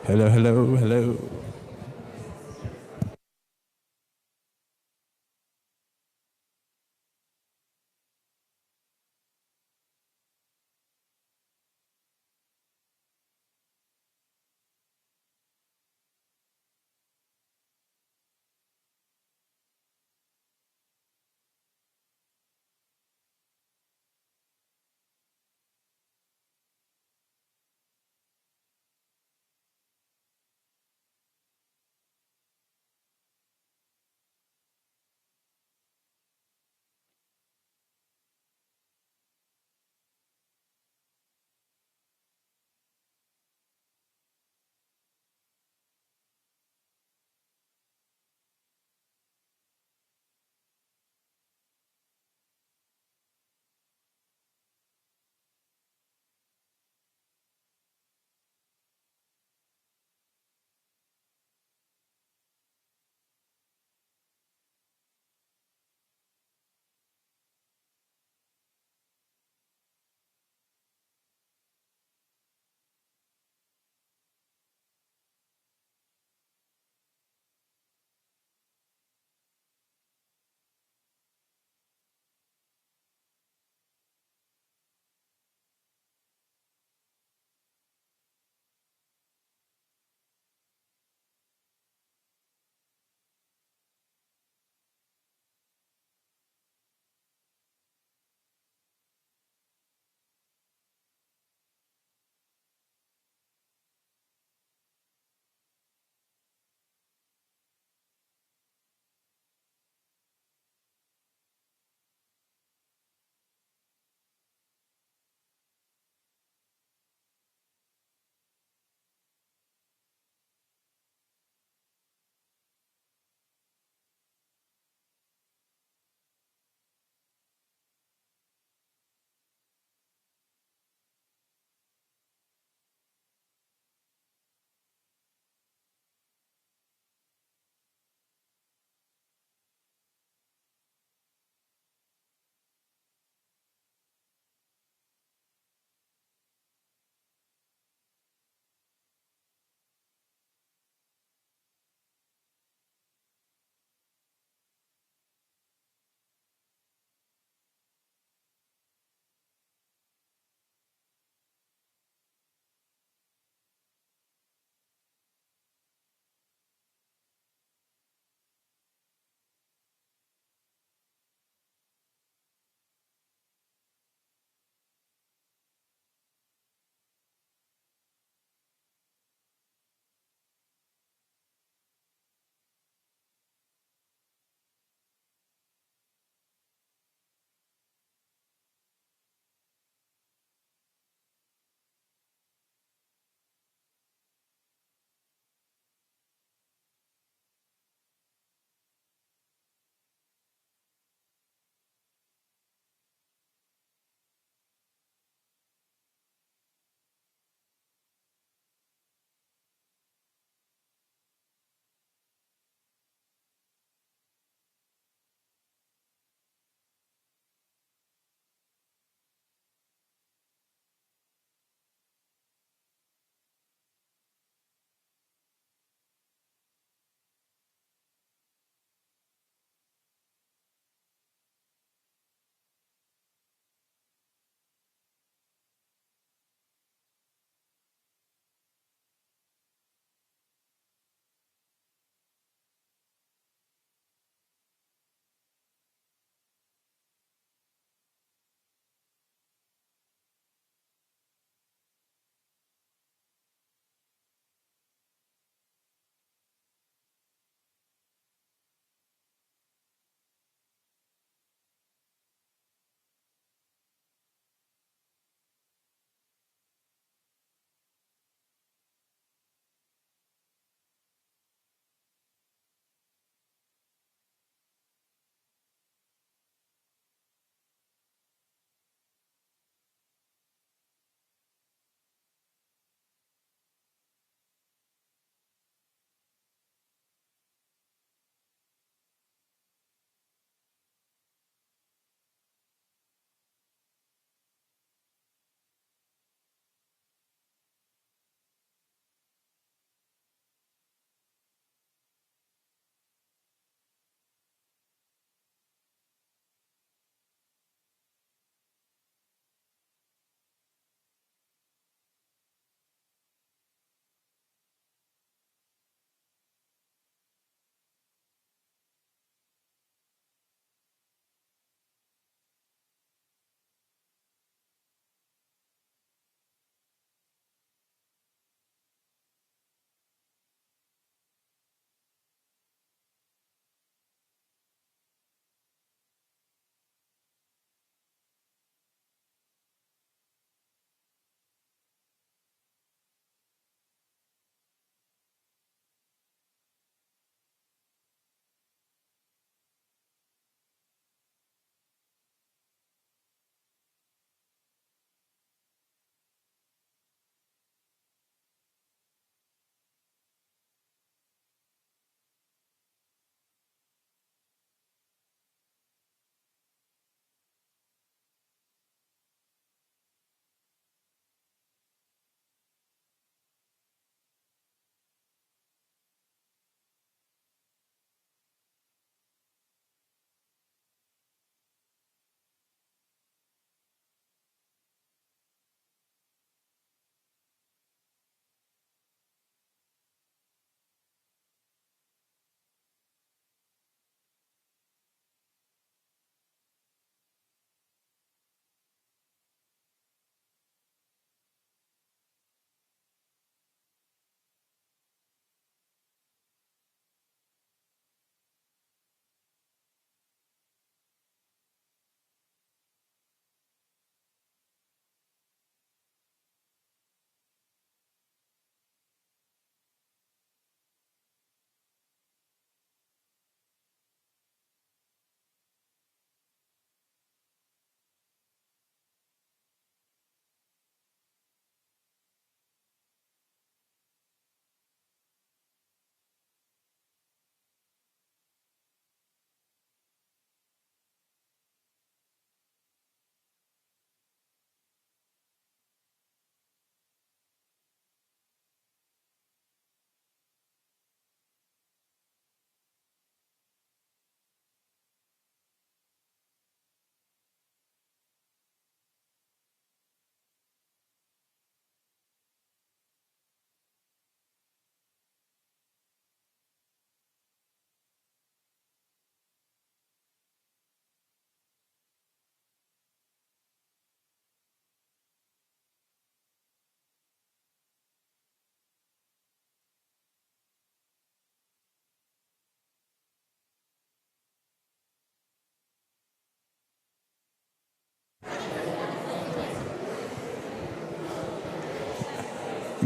Hello, hello, hello.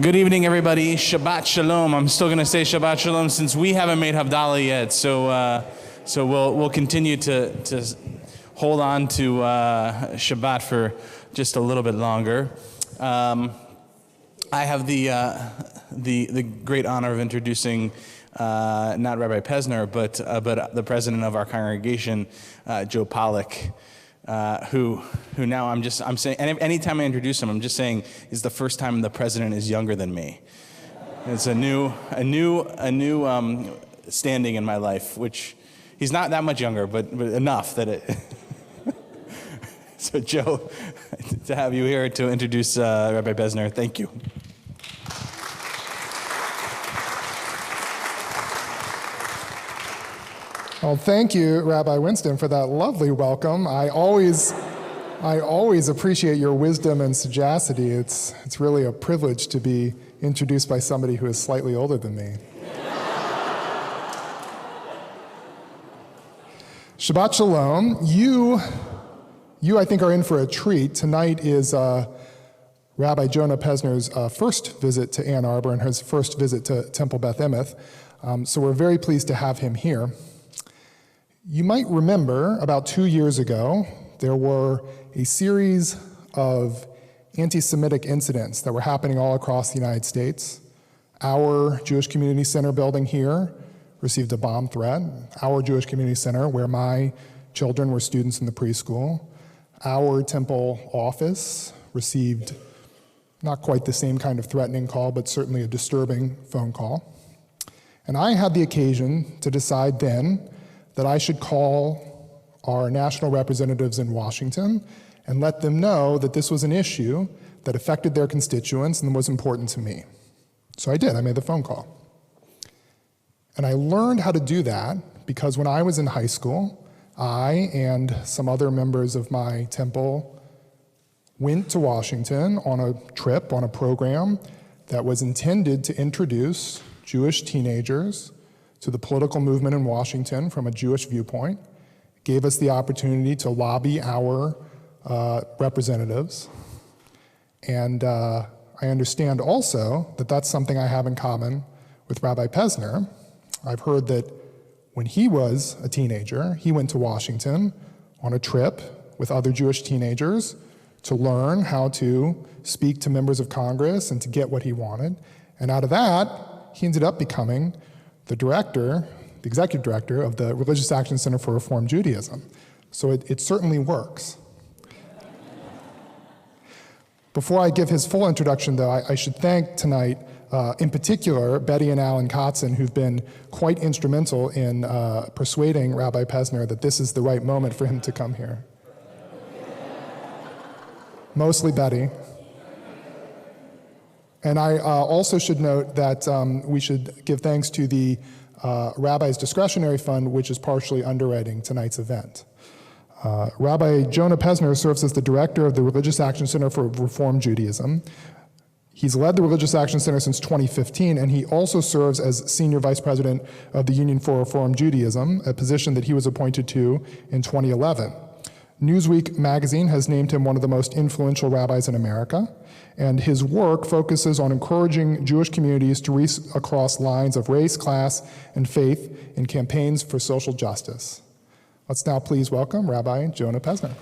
Good evening, everybody. Shabbat Shalom. I'm still going to say Shabbat Shalom since we haven't made Havdalah yet. So we'll continue to hold on to Shabbat for just a little bit longer. I have the great honor of introducing not Rabbi Pesner, but the president of our congregation, Joe Pollack. Who now I'm saying, and anytime I introduce him, I'm just saying is the first time the president is younger than me. It's a new standing in my life, which he's not that much younger, but enough that it. So Joe, to have you here to introduce Rabbi Pesner, thank you. Well, thank you, Rabbi Winston, for that lovely welcome. I always appreciate your wisdom and sagacity. It's really a privilege to be introduced by somebody who is slightly older than me. Shabbat Shalom. You, I think, are in for a treat. Tonight is Rabbi Jonah Pesner's first visit to Ann Arbor and his first visit to Temple Beth Emeth. So we're very pleased to have him here. You might remember about 2 years ago, there were a series of anti-Semitic incidents that were happening all across the United States. Our Jewish Community Center building here received a bomb threat. Our Jewish Community Center, where my children were students in the preschool. Our temple office received not quite the same kind of threatening call, but certainly a disturbing phone call. And I had the occasion to decide then that I should call our national representatives in Washington and let them know that this was an issue that affected their constituents and was important to me. So I did. I made the phone call. And I learned how to do that because when I was in high school, I and some other members of my temple went to Washington on a trip, on a program that was intended to introduce Jewish teenagers to the political movement in Washington from a Jewish viewpoint. It gave us the opportunity to lobby our representatives. And I understand also that that's something I have in common with Rabbi Pesner. I've heard that when he was a teenager, he went to Washington on a trip with other Jewish teenagers to learn how to speak to members of Congress and to get what he wanted. And out of that, he ended up becoming the executive director of the Religious Action Center for Reform Judaism. So it certainly works. Before I give his full introduction, though, I should thank tonight, in particular, Betty and Alan Kotzen, who've been quite instrumental in persuading Rabbi Pesner that this is the right moment for him to come here. Mostly Betty. And I also should note that we should give thanks to the Rabbi's Discretionary Fund, which is partially underwriting tonight's event. Rabbi Jonah Pesner serves as the director of the Religious Action Center for Reform Judaism. He's led the Religious Action Center since 2015, and he also serves as senior vice president of the Union for Reform Judaism, a position that he was appointed to in 2011. Newsweek magazine has named him one of the most influential rabbis in America, and his work focuses on encouraging Jewish communities to reach across lines of race, class, and faith in campaigns for social justice. Let's now please welcome Rabbi Jonah Pesner.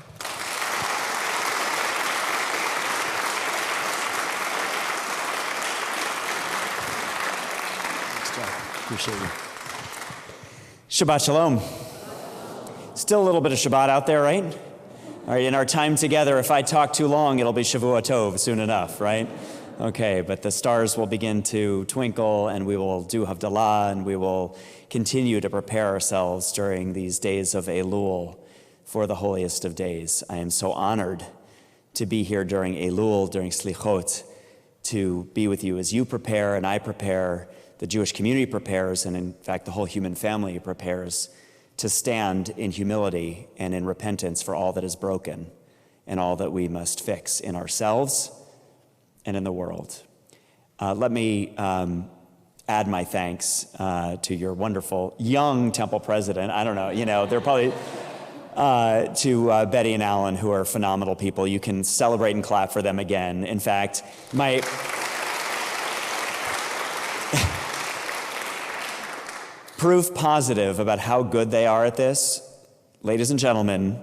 Thanks, John. Appreciate you. Shabbat Shalom. Still a little bit of Shabbat out there, right? All right, in our time together, if I talk too long, it'll be Shavua Tov soon enough, right? Okay, but the stars will begin to twinkle, and we will do Havdalah, and we will continue to prepare ourselves during these days of Elul for the holiest of days. I am so honored to be here during Elul, during Slichot, to be with you as you prepare and I prepare, the Jewish community prepares, and in fact the whole human family prepares to stand in humility and in repentance for all that is broken and all that we must fix in ourselves and in the world. Let me add my thanks to your wonderful young temple president. I don't know, they're probably to Betty and Alan, who are phenomenal people. You can celebrate and clap for them again. In fact, Proof positive about how good they are at this, ladies and gentlemen,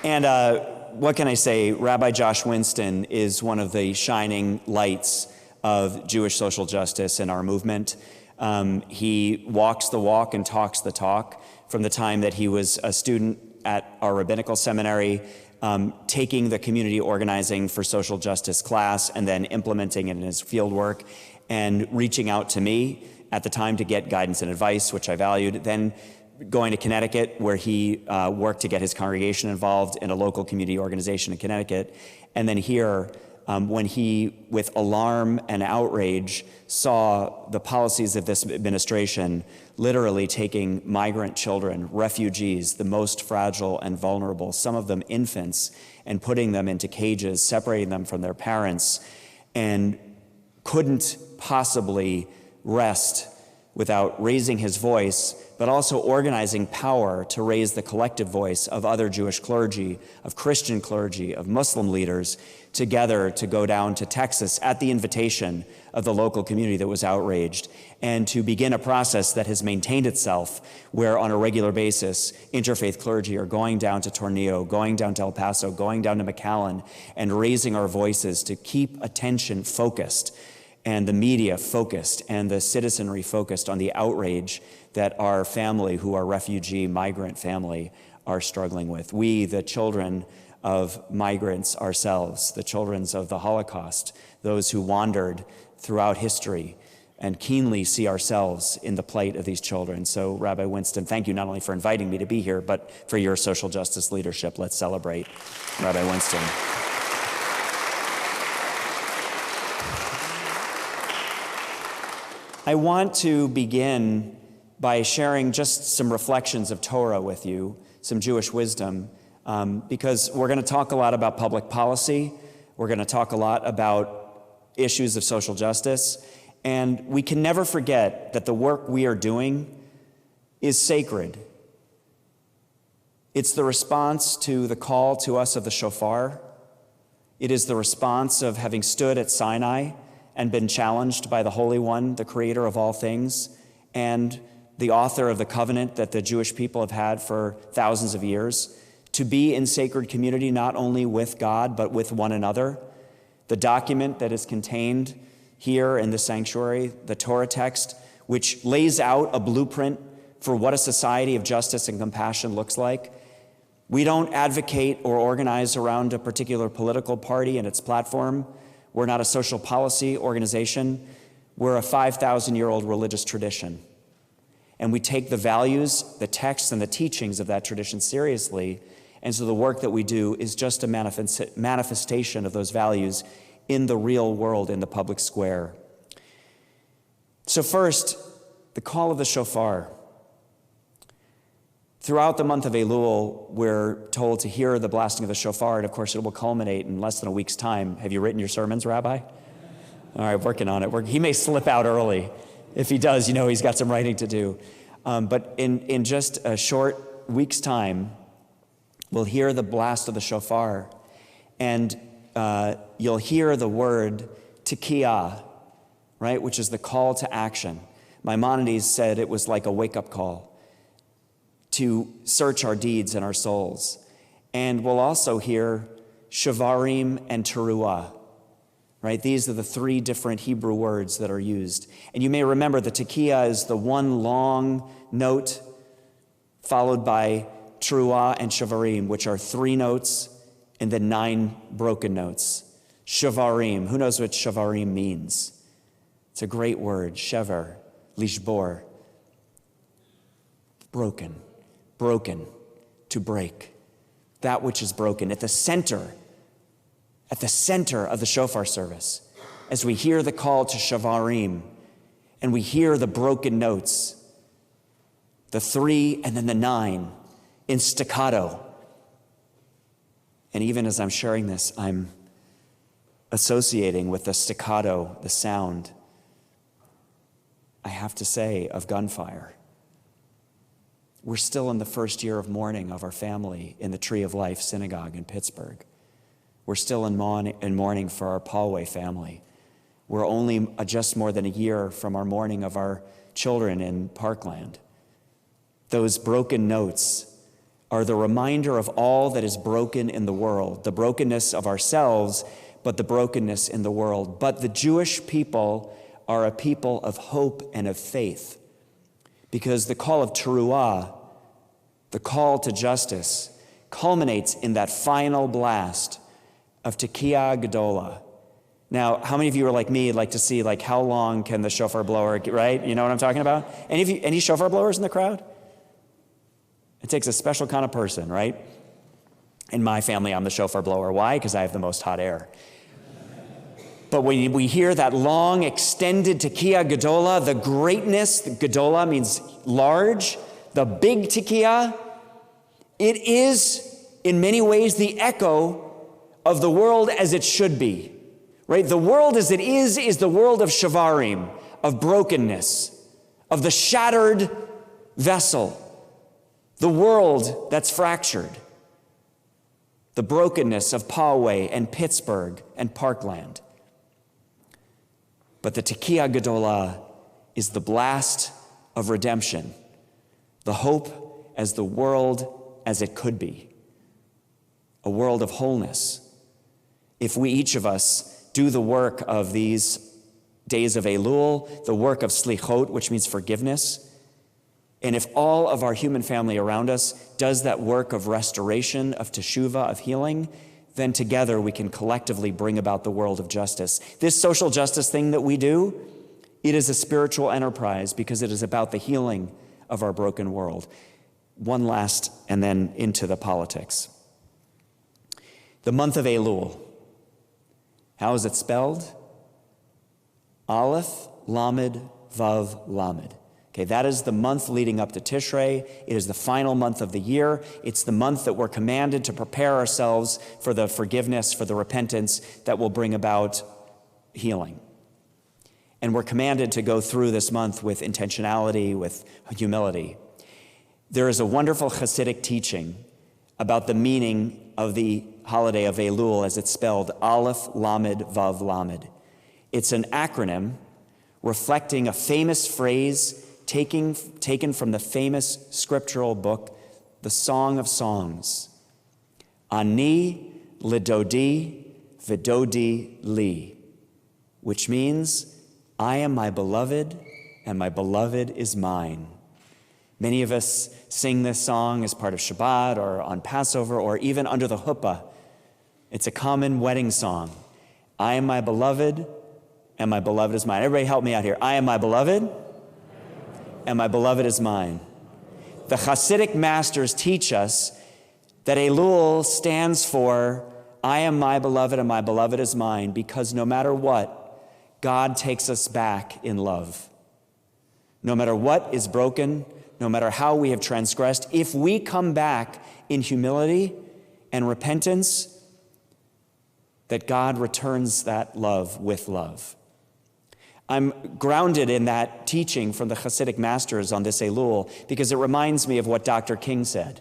and what can I say? Rabbi Josh Winston is one of the shining lights of Jewish social justice in our movement. He walks the walk and talks the talk from the time that he was a student at our rabbinical seminary, taking the community organizing for social justice class and then implementing it in his field work and reaching out to me at the time to get guidance and advice, which I valued. Then going to Connecticut, where he worked to get his congregation involved in a local community organization in Connecticut. And then here, when he, with alarm and outrage, saw the policies of this administration literally taking migrant children, refugees, the most fragile and vulnerable, some of them infants, and putting them into cages, separating them from their parents, and couldn't possibly rest without raising his voice, but also organizing power to raise the collective voice of other Jewish clergy, of Christian clergy, of Muslim leaders, together to go down to Texas at the invitation of the local community that was outraged, and to begin a process that has maintained itself, where on a regular basis, interfaith clergy are going down to Tornillo, going down to El Paso, going down to McAllen, and raising our voices to keep attention focused, and the media focused, and the citizenry focused on the outrage that our family, who are refugee migrant family, are struggling with. We, the children of migrants ourselves, the children of the Holocaust, those who wandered throughout history, and keenly see ourselves in the plight of these children. So, Rabbi Winston, thank you not only for inviting me to be here, but for your social justice leadership. Let's celebrate Rabbi Winston. I want to begin by sharing just some reflections of Torah with you, some Jewish wisdom, because we're going to talk a lot about public policy. We're going to talk a lot about issues of social justice, and we can never forget that the work we are doing is sacred. It's the response to the call to us of the shofar. It is the response of having stood at Sinai and been challenged by the Holy One, the creator of all things, and the author of the covenant that the Jewish people have had for thousands of years, to be in sacred community not only with God, but with one another. The document that is contained here in the sanctuary, the Torah text, which lays out a blueprint for what a society of justice and compassion looks like. We don't advocate or organize around a particular political party and its platform. We're not a social policy organization. We're a 5,000-year-old religious tradition. And we take the values, the texts, and the teachings of that tradition seriously. And so the work that we do is just a manifestation of those values in the real world, in the public square. So first, the call of the shofar. Throughout the month of Elul, we're told to hear the blasting of the shofar, and of course it will culminate in less than a week's time. Have you written your sermons, Rabbi? All right, working on it. He may slip out early. If he does, you know he's got some writing to do. But in just a short week's time, we'll hear the blast of the shofar, and you'll hear the word tikiyah, right, which is the call to action. Maimonides said it was like a wake-up call to search our deeds and our souls. And we'll also hear shavarim and teruah, right? These are the three different Hebrew words that are used. And you may remember the tikiyah is the one long note followed by teruah and shavarim, which are 3 notes and then 9 broken notes. Shavarim, who knows what shavarim means? It's a great word, shever, lishbor, broken, to break. That which is broken at the center of the shofar service, as we hear the call to shavarim and we hear the broken notes, the 3 and then the 9 in staccato. And even as I'm sharing this, I'm associating with the staccato, the sound, I have to say, of gunfire. We're still in the first year of mourning of our family in the Tree of Life Synagogue in Pittsburgh. We're still in mourning for our Paulway family We're only just more than a year from our mourning of our children in Parkland. Those broken notes are the reminder of all that is broken in the world, the brokenness of ourselves, but the brokenness in the world. But the Jewish people are a people of hope and of faith, because the call of teruah, the call to justice, culminates in that final blast of Tekiah Gedolah. Now, how many of you are like me, like to see like how long can the shofar blower, right? You know what I'm talking about? Any shofar blowers in the crowd? It takes a special kind of person, right? In my family, I'm the shofar blower. Why? Because I have the most hot air. But when we hear that long, extended Tekiah Gedolah, the greatness, Gedolah means large, the big Tekiah, it is in many ways the echo of the world as it should be, right? The world as it is the world of shavarim, of brokenness, of the shattered vessel, the world that's fractured, the brokenness of Poway and Pittsburgh and Parkland. But the Tekiah Gedolah is the blast of redemption, the hope as the world as it could be, a world of wholeness. If we, each of us, do the work of these days of Elul, the work of slichot, which means forgiveness, and if all of our human family around us does that work of restoration, of teshuvah, of healing, then together we can collectively bring about the world of justice. This social justice thing that we do, it is a spiritual enterprise because it is about the healing of our broken world. One last, and then into the politics. The month of Elul. How is it spelled? Aleph, Lamed, Vav, Lamed. Okay, that is the month leading up to Tishrei. It is the final month of the year. It's the month that we're commanded to prepare ourselves for the forgiveness, for the repentance that will bring about healing. And we're commanded to go through this month with intentionality, with humility. There is a wonderful Hasidic teaching about the meaning of the holiday of Elul as it's spelled Aleph, Lamed, Vav, Lamed. It's an acronym reflecting a famous phrase taken from the famous scriptural book, the Song of Songs. Ani lidodi vidodi li, which means, I am my beloved and my beloved is mine. Many of us sing this song as part of Shabbat or on Passover or even under the huppah. It's a common wedding song. I am my beloved and my beloved is mine. Everybody help me out here. I am my beloved and my beloved is mine. The Hasidic masters teach us that Elul stands for I am my beloved and my beloved is mine, because no matter what, God takes us back in love. No matter what is broken, no matter how we have transgressed, if we come back in humility and repentance, that God returns that love with love. I'm grounded in that teaching from the Hasidic masters on this Elul because it reminds me of what Dr. King said.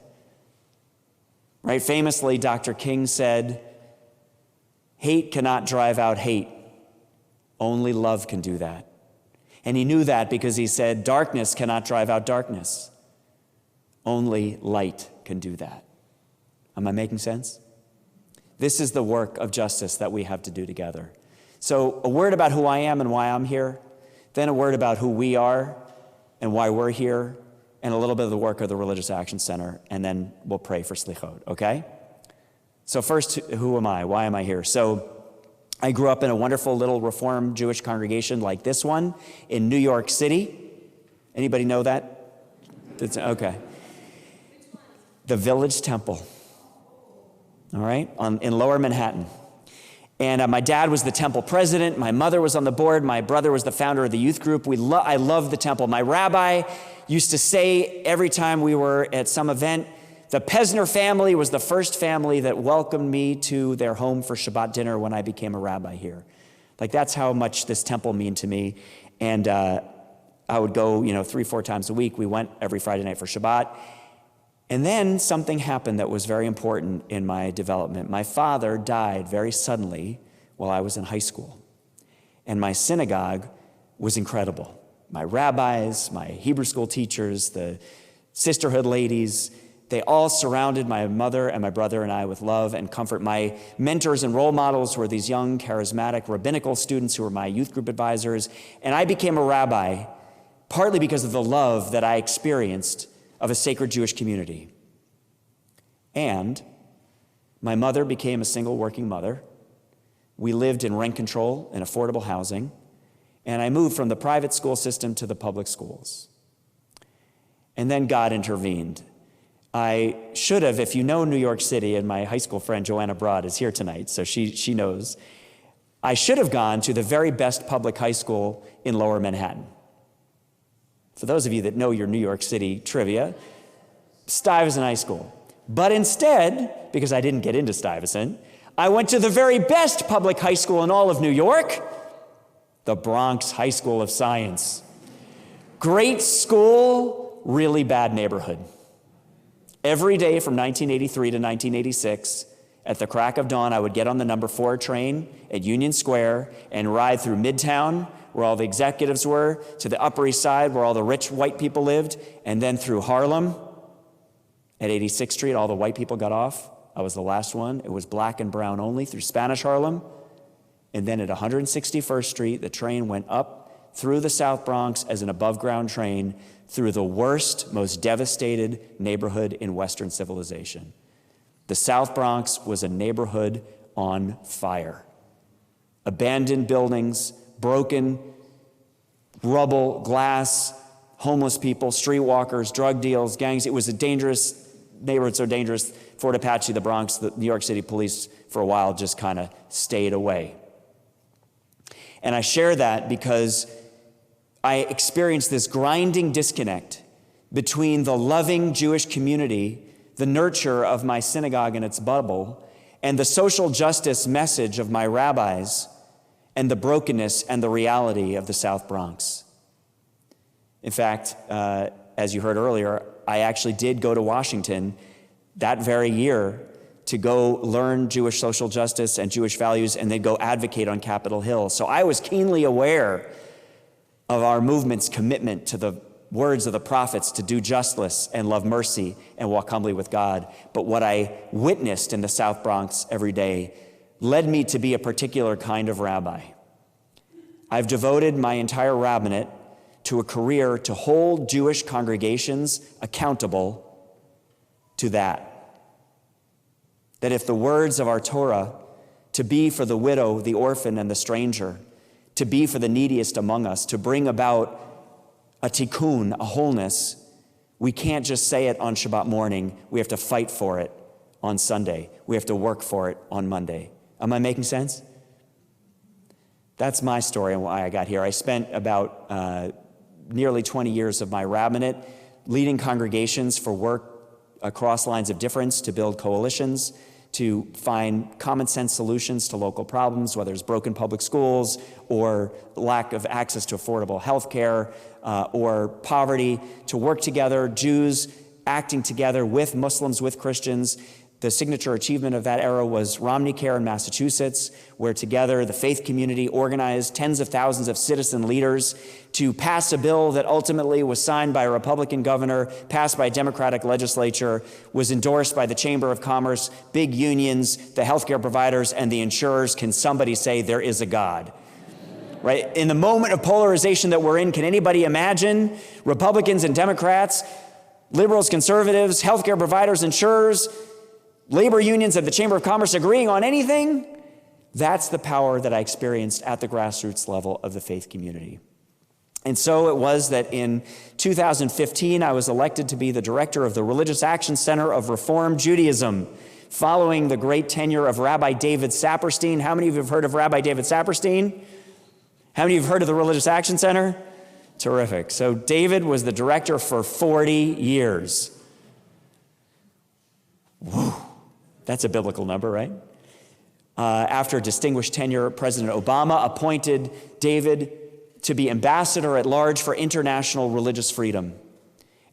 Right? Famously, Dr. King said, hate cannot drive out hate. Only love can do that. And he knew that because he said, darkness cannot drive out darkness. Only light can do that. Am I making sense? This is the work of justice that we have to do together. So a word about who I am and why I'm here, then a word about who we are and why we're here, and a little bit of the work of the Religious Action Center, and then we'll pray for slichot, okay? So first, who am I? Why am I here? So I grew up in a wonderful little Reformed Jewish congregation like this one in New York City. Anybody know that? Okay. The Village Temple, all right, in Lower Manhattan. And my dad was the temple president. My mother was on the board. My brother was the founder of the youth group. I love the temple. My rabbi used to say every time we were at some event, the Pesner family was the first family that welcomed me to their home for Shabbat dinner when I became a rabbi here. Like, that's how much this temple meant to me. And I would go, 3-4 times a week. We went every Friday night for Shabbat. And then something happened that was very important in my development. My father died very suddenly while I was in high school. And my synagogue was incredible. My rabbis, my Hebrew school teachers, the sisterhood ladies, they all surrounded my mother and my brother and I with love and comfort. My mentors and role models were these young, charismatic, rabbinical students who were my youth group advisors. And I became a rabbi partly because of the love that I experienced of a sacred Jewish community. And my mother became a single working mother. We lived in rent control and affordable housing. And I moved from the private school system to the public schools. And then God intervened. I should have, if you know New York City, and my high school friend Joanna Broad is here tonight, so she knows, I should have gone to the very best public high school in Lower Manhattan. For those of you that know your New York City trivia, Stuyvesant High School. But instead, because I didn't get into Stuyvesant, I went to the very best public high school in all of New York, the Bronx High School of Science. Great school, really bad neighborhood. Every day from 1983 to 1986, at the crack of dawn, I would get on the number 4 train at Union Square and ride through Midtown, where all the executives were, to the Upper East Side, where all the rich white people lived, and then through Harlem. At 86th Street, all the white people got off. I was the last one. It was black and brown only through Spanish Harlem. And then at 161st Street, the train went up through the South Bronx as an above-ground train through the worst, most devastated neighborhood in Western civilization. The South Bronx was a neighborhood on fire. Abandoned buildings, broken rubble, glass, homeless people, streetwalkers, drug deals, gangs. It was a dangerous neighborhood, so dangerous, Fort Apache, the Bronx, the New York City police for a while just kind of stayed away. And I share that because I experienced this grinding disconnect between the loving Jewish community, the nurture of my synagogue and its bubble, and the social justice message of my rabbis, and the brokenness and the reality of the South Bronx. In fact, as you heard earlier, I actually did go to Washington that very year to go learn Jewish social justice and Jewish values and then go advocate on Capitol Hill. So I was keenly aware of our movement's commitment to the words of the prophets to do justice and love mercy and walk humbly with God. But what I witnessed in the South Bronx every day led me to be a particular kind of rabbi. I've devoted my entire rabbinate to a career to hold Jewish congregations accountable to that. That if the words of our Torah, to be for the widow, the orphan, and the stranger, to be for the neediest among us, to bring about a tikkun, a wholeness, we can't just say it on Shabbat morning. We have to fight for it on Sunday. We have to work for it on Monday. Am I making sense? That's my story and why I got here. I spent about nearly 20 years of my rabbinate leading congregations for work across lines of difference to build coalitions, to find common sense solutions to local problems, whether it's broken public schools or lack of access to affordable health care or poverty, to work together, Jews acting together with Muslims, with Christians. The signature achievement of that era was Romney Care in Massachusetts, where together the faith community organized tens of thousands of citizen leaders to pass a bill that ultimately was signed by a Republican governor, passed by a Democratic legislature, was endorsed by the Chamber of Commerce, big unions, the healthcare providers, and the insurers. Can somebody say there is a God? Right? In the moment of polarization that we're in, can anybody imagine Republicans and Democrats, liberals, conservatives, healthcare providers, insurers, labor unions and the Chamber of Commerce agreeing on anything? That's the power that I experienced at the grassroots level of the faith community. And so it was that in 2015, I was elected to be the director of the Religious Action Center of Reform Judaism, following the great tenure of Rabbi David Saperstein. How many of you have heard of Rabbi David Saperstein? How many of you have heard of the Religious Action Center? Terrific. So David was the director for 40 years. Whew. That's a biblical number, right? After distinguished tenure, President Obama appointed David to be ambassador at large for international religious freedom.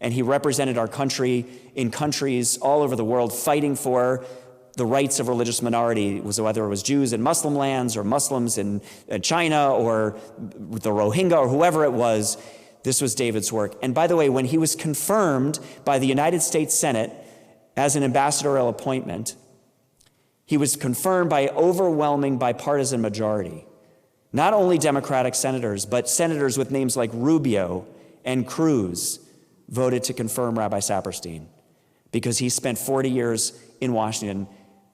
And he represented our country in countries all over the world, fighting for the rights of religious minority, whether it was Jews in Muslim lands or Muslims in China or the Rohingya or whoever it was. This was David's work. And by the way, when he was confirmed by the United States Senate as an ambassadorial appointment, he was confirmed by overwhelming bipartisan majority. Not only Democratic senators, but senators with names like Rubio and Cruz voted to confirm Rabbi Saperstein because he spent 40 years in Washington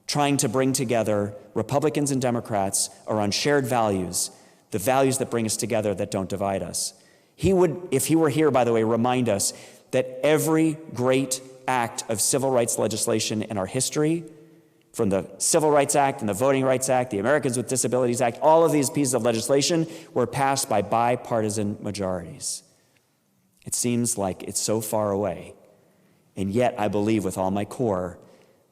trying to bring together Republicans and Democrats around shared values, the values that bring us together that don't divide us. He would, if he were here, by the way, remind us that every great act of civil rights legislation in our history, from the Civil Rights Act and the Voting Rights Act, the Americans with Disabilities Act, all of these pieces of legislation were passed by bipartisan majorities. It seems like it's so far away, and yet I believe with all my core,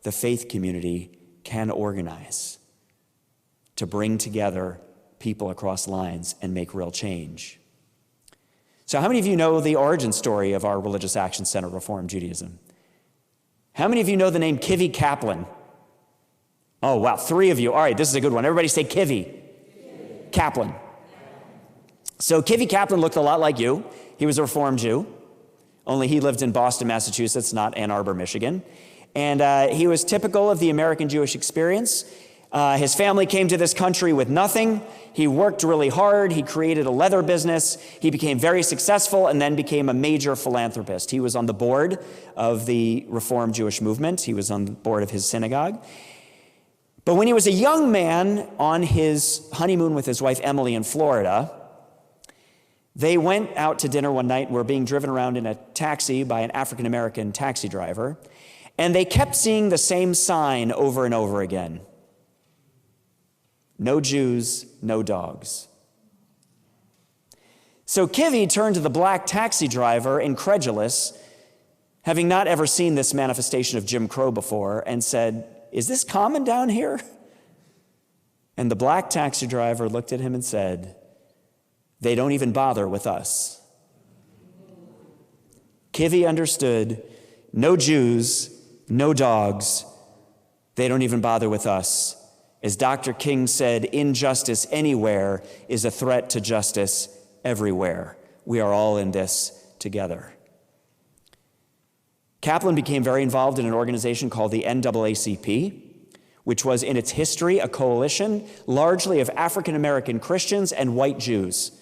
the faith community can organize to bring together people across lines and make real change. So how many of you know the origin story of our Religious Action Center Reform Judaism? How many of you know the name Kivi Kaplan? Oh, wow, 3 of you. All right, this is a good one. Everybody say Kivi. Kaplan. So Kivi Kaplan looked a lot like you. He was a Reform Jew, only he lived in Boston, Massachusetts, not Ann Arbor, Michigan. And he was typical of the American Jewish experience. His family came to this country with nothing. He worked really hard. He created a leather business. He became very successful and then became a major philanthropist. He was on the board of the Reform Jewish movement. He was on the board of his synagogue. But when he was a young man on his honeymoon with his wife Emily in Florida, they went out to dinner one night and were being driven around in a taxi by an African-American taxi driver. And they kept seeing the same sign over and over again. No Jews, no dogs. So Kivi turned to the black taxi driver, incredulous, having not ever seen this manifestation of Jim Crow before, and said, "Is this common down here?" And the black taxi driver looked at him and said, "They don't even bother with us." Kivi understood, no Jews, no dogs, they don't even bother with us. As Dr. King said, injustice anywhere is a threat to justice everywhere. We are all in this together. Kaplan became very involved in an organization called the NAACP, which was in its history a coalition largely of African-American Christians and white Jews.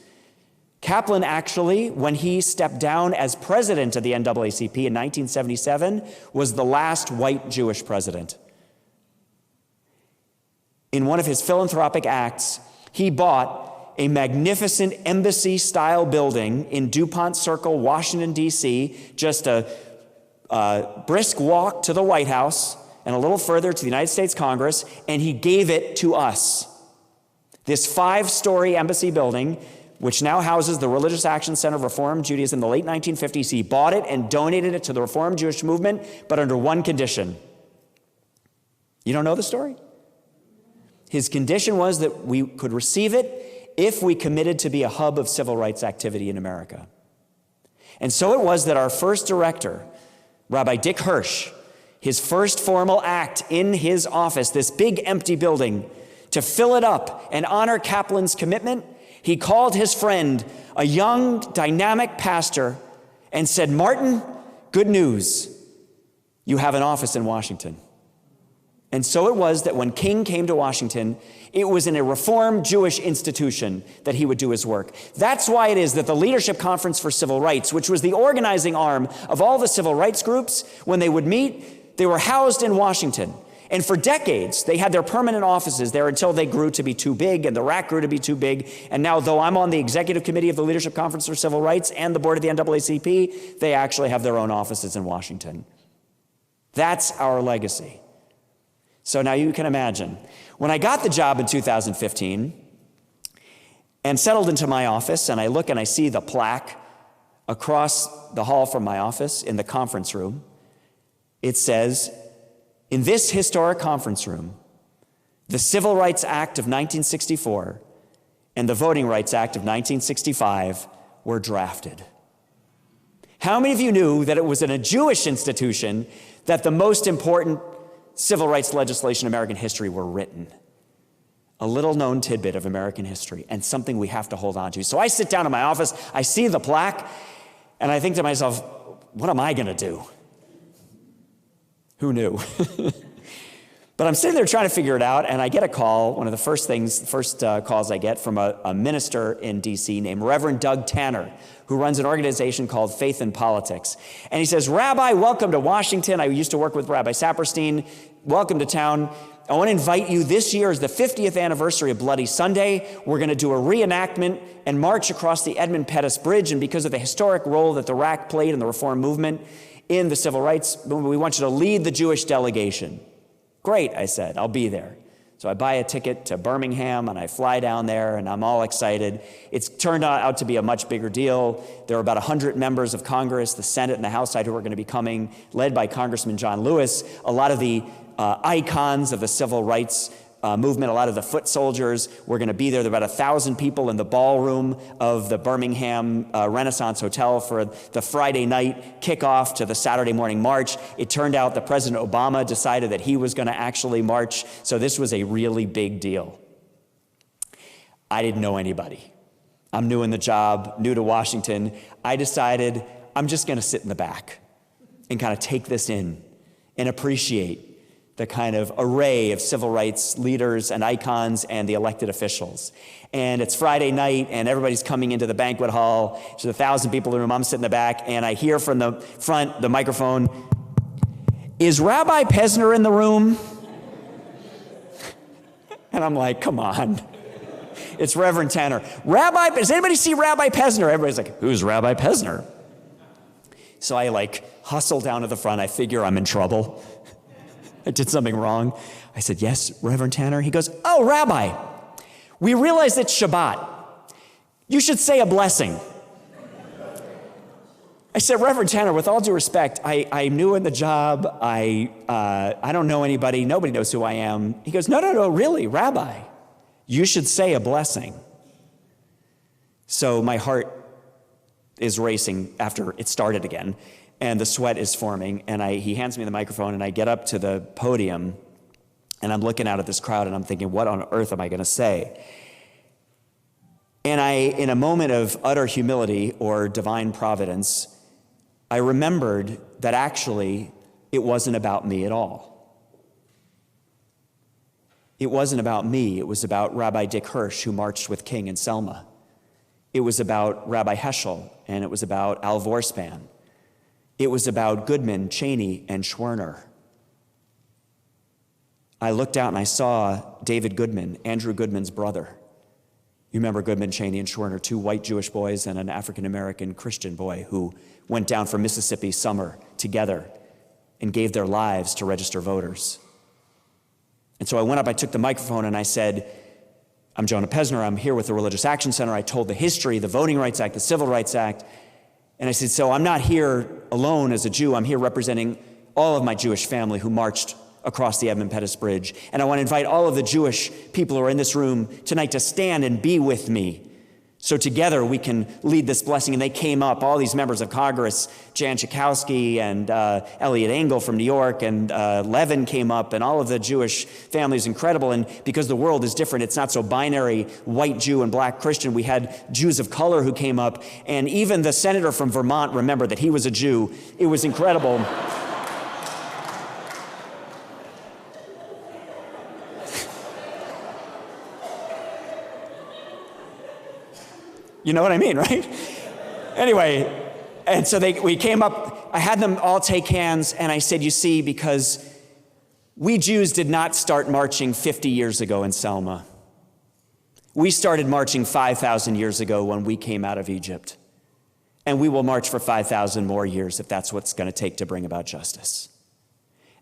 Kaplan actually, when he stepped down as president of the NAACP in 1977, was the last white Jewish president. In one of his philanthropic acts, he bought a magnificent embassy-style building in DuPont Circle, Washington, D.C., just a brisk walk to the White House and a little further to the United States Congress, and he gave it to us. This 5-story embassy building, which now houses the Religious Action Center of Reform Judaism in the late 1950s, he bought it and donated it to the Reform Jewish movement, but under one condition. You don't know the story? His condition was that we could receive it if we committed to be a hub of civil rights activity in America. And so it was that our first director, Rabbi Dick Hirsch, his first formal act in his office, this big empty building, to fill it up and honor Kaplan's commitment, he called his friend, a young, dynamic pastor, and said, "Martin, good news. You have an office in Washington." And so it was that when King came to Washington, it was in a Reform Jewish institution that he would do his work. That's why it is that the Leadership Conference for Civil Rights, which was the organizing arm of all the civil rights groups, when they would meet, they were housed in Washington. And for decades, they had their permanent offices there until they grew to be too big and the rack grew to be too big. And now, though I'm on the executive committee of the Leadership Conference for Civil Rights and the board of the NAACP, they actually have their own offices in Washington. That's our legacy. So now you can imagine, when I got the job in 2015 and settled into my office, and I look and I see the plaque across the hall from my office in the conference room, it says, "In this historic conference room, the Civil Rights Act of 1964 and the Voting Rights Act of 1965 were drafted." How many of you knew that it was in a Jewish institution that the most important civil rights legislation in American history were written. A little known tidbit of American history and something we have to hold on to. So I sit down in my office, I see the plaque, and I think to myself, what am I going to do? Who knew? But I'm sitting there trying to figure it out, and I get a call, one of the first calls I get from a minister in D.C. named Reverend Doug Tanner, who runs an organization called Faith in Politics. And he says, Rabbi, welcome to Washington. I used to work with Rabbi Saperstein. Welcome to town. I want to invite you. This year is the 50th anniversary of Bloody Sunday. We're going to do a reenactment and march across the Edmund Pettus Bridge. And because of the historic role that the RAC played in the reform movement in the civil rights movement, we want you to lead the Jewish delegation. Great, I said, I'll be there. So I buy a ticket to Birmingham and I fly down there and I'm all excited. It's turned out to be a much bigger deal. There are about 100 members of Congress, the Senate and the House side, who are going to be coming, led by Congressman John Lewis. A lot of the icons of the civil rights movement, a lot of the foot soldiers were going to be there. There were about 1,000 people in the ballroom of the Birmingham Renaissance Hotel for the Friday night kickoff to the Saturday morning march. It turned out that President Obama decided that he was going to actually march, so this was a really big deal. I didn't know anybody. I'm new in the job, new to Washington. I decided I'm just going to sit in the back and kind of take this in and appreciate the kind of array of civil rights leaders and icons and the elected officials. And it's Friday night and everybody's coming into the banquet hall. There's 1,000 people in the room. I'm sitting in the back and I hear from the front, the microphone, is Rabbi Pesner in the room? And I'm like, come on. It's Reverend Tanner. Rabbi, does anybody see Rabbi Pesner? Everybody's like, who's Rabbi Pesner? So I hustle down to the front. I figure I'm in trouble. I did something wrong. I said, yes, Reverend Tanner. He goes, oh, Rabbi, we realize it's Shabbat. You should say a blessing. I said, Reverend Tanner, with all due respect, I'm new in the job. I don't know anybody. Nobody knows who I am. He goes, no, really, Rabbi, you should say a blessing. So my heart is racing after it started again. And the sweat is forming, and he hands me the microphone, and I get up to the podium, and I'm looking out at this crowd, and I'm thinking, what on earth am I going to say? And in a moment of utter humility or divine providence, I remembered that actually it wasn't about me at all. It wasn't about me. It was about Rabbi Dick Hirsch, who marched with King in Selma. It was about Rabbi Heschel, and it was about Al Vorspan. It was about Goodman, Cheney, and Schwerner. I looked out and I saw David Goodman, Andrew Goodman's brother. You remember Goodman, Cheney, and Schwerner, 2 white Jewish boys and an African-American Christian boy who went down from Mississippi summer together and gave their lives to register voters. And so I went up, I took the microphone, and I said, I'm Jonah Pesner, I'm here with the Religious Action Center. I told the history, the Voting Rights Act, the Civil Rights Act. And I said, so I'm not here alone as a Jew. I'm here representing all of my Jewish family who marched across the Edmund Pettus Bridge. And I want to invite all of the Jewish people who are in this room tonight to stand and be with me. So together we can lead this blessing. And they came up, all these members of Congress, Jan Schakowsky and Elliot Engel from New York, and Levin came up, and all of the Jewish families, incredible. And because the world is different, it's not so binary, white Jew and black Christian. We had Jews of color who came up, and even the senator from Vermont remembered that he was a Jew. It was incredible. You know what I mean, right? Anyway, and so we came up, I had them all take hands, and I said, you see, because we Jews did not start marching 50 years ago in Selma. We started marching 5,000 years ago when we came out of Egypt. And we will march for 5,000 more years if that's what's going to take to bring about justice.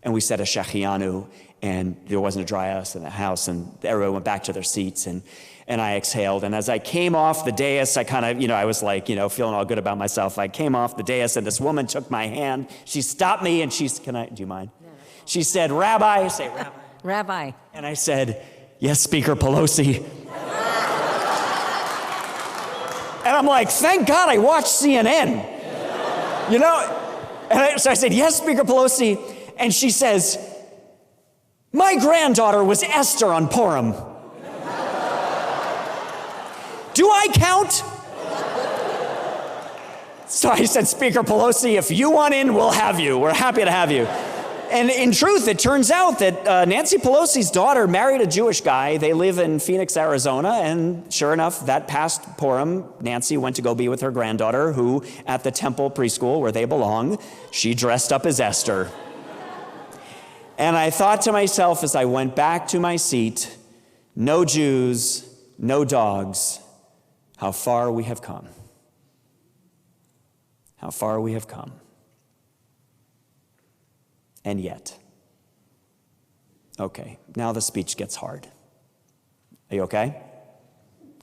And we said a Shechianu, and there wasn't a dry us in the house, and everyone went back to their seats, and I exhaled. And as I came off the dais, I kind of, I was like, feeling all good about myself. I came off the dais, and this woman took my hand. She stopped me, and do you mind? No. She said, Rabbi. Say, Rabbi. Rabbi. And I said, yes, Speaker Pelosi. And I'm like, thank God I watched CNN. So I said, yes, Speaker Pelosi. And she says, My granddaughter was Esther on Purim. Do I count? So I said, Speaker Pelosi, if you want in, we'll have you. We're happy to have you. And in truth, it turns out that Nancy Pelosi's daughter married a Jewish guy. They live in Phoenix, Arizona. And sure enough, that past Purim, Nancy went to go be with her granddaughter, who at the temple preschool where they belong, she dressed up as Esther. And I thought to myself as I went back to my seat, no Jews, no dogs, how far we have come. How far we have come. And yet. Okay, now the speech gets hard. Are you okay?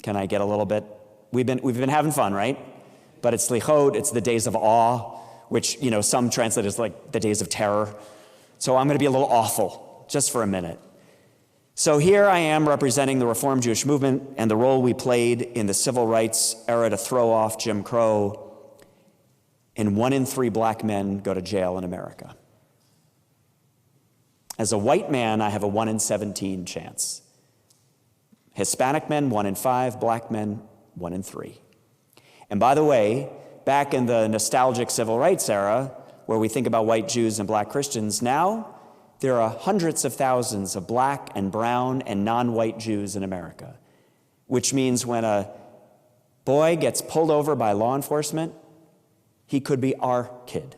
Can I get a little bit? We've been having fun, right? But it's Slichot, it's the days of awe, which, some translate as like the days of terror. So I'm going to be a little awful, just for a minute. So here I am representing the Reformed Jewish movement and the role we played in the civil rights era to throw off Jim Crow. And 1 in 3 black men go to jail in America. As a white man, I have a 1 in 17 chance. Hispanic men, 1 in 5. Black men, 1 in 3. And by the way, back in the nostalgic civil rights era, where we think about white Jews and black Christians, now there are hundreds of thousands of black and brown and non-white Jews in America, which means when a boy gets pulled over by law enforcement, he could be our kid.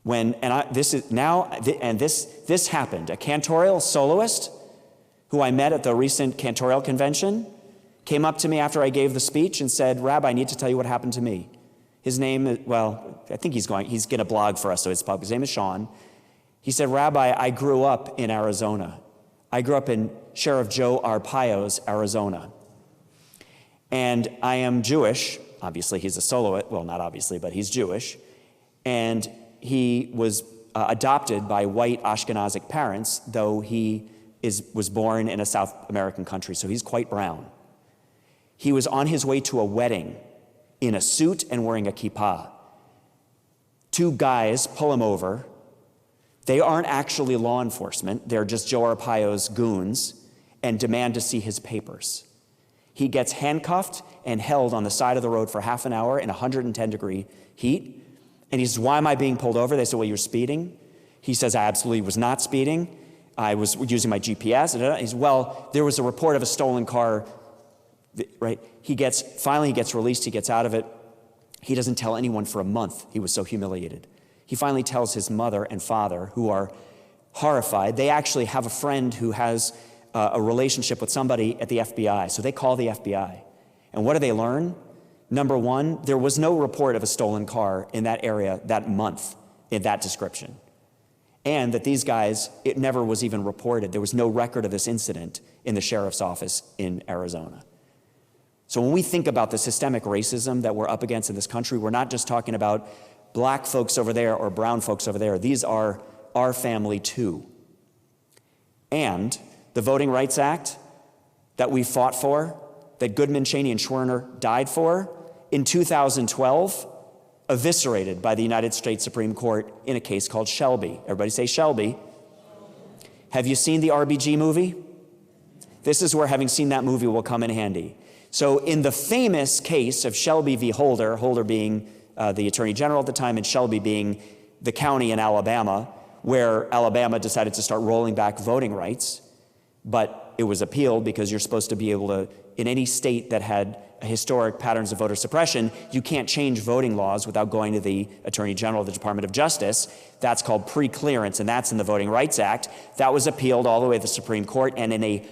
This happened. A cantorial soloist who I met at the recent cantorial convention came up to me after I gave the speech and said, Rabbi, I need to tell you what happened to me. His name, I think he's going to blog for us, so it's public. His name is Sean. He said, Rabbi, I grew up in Arizona. I grew up in Sheriff Joe Arpaio's Arizona. And I am Jewish. Obviously, he's a soloist. Well, not obviously, but he's Jewish. And he was adopted by white Ashkenazic parents, though he was born in a South American country, so he's quite brown. He was on his way to a wedding in a suit and wearing a kippah. 2 guys pull him over. They aren't actually law enforcement. They're just Joe Arpaio's goons and demand to see his papers. He gets handcuffed and held on the side of the road for half an hour in 110-degree heat. And he says, why am I being pulled over? They said, well, you're speeding. He says, I absolutely was not speeding. I was using my GPS. He says, well, there was a report of a stolen car, right? Finally he gets released. He gets out of it. He doesn't tell anyone for a month. He was so humiliated. He finally tells his mother and father, who are horrified. They actually have a friend who has a relationship with somebody at the FBI. So they call the FBI. And what do they learn? Number 1, there was no report of a stolen car in that area that month in that description. And that these guys, it never was even reported. There was no record of this incident in the sheriff's office in Arizona. So when we think about the systemic racism that we're up against in this country, we're not just talking about black folks over there or brown folks over there. These are our family too. And the Voting Rights Act that we fought for, that Goodman, Cheney, and Schwerner died for, in 2012, eviscerated by the United States Supreme Court in a case called Shelby. Everybody say Shelby. Have you seen the RBG movie? This is where having seen that movie will come in handy. So in the famous case of Shelby v. Holder, Holder being the Attorney General at the time and Shelby being the county in Alabama, where Alabama decided to start rolling back voting rights, but it was appealed because you're supposed to be able to, in any state that had historic patterns of voter suppression, you can't change voting laws without going to the Attorney General of the Department of Justice. That's called pre-clearance, and that's in the Voting Rights Act. That was appealed all the way to the Supreme Court, and in a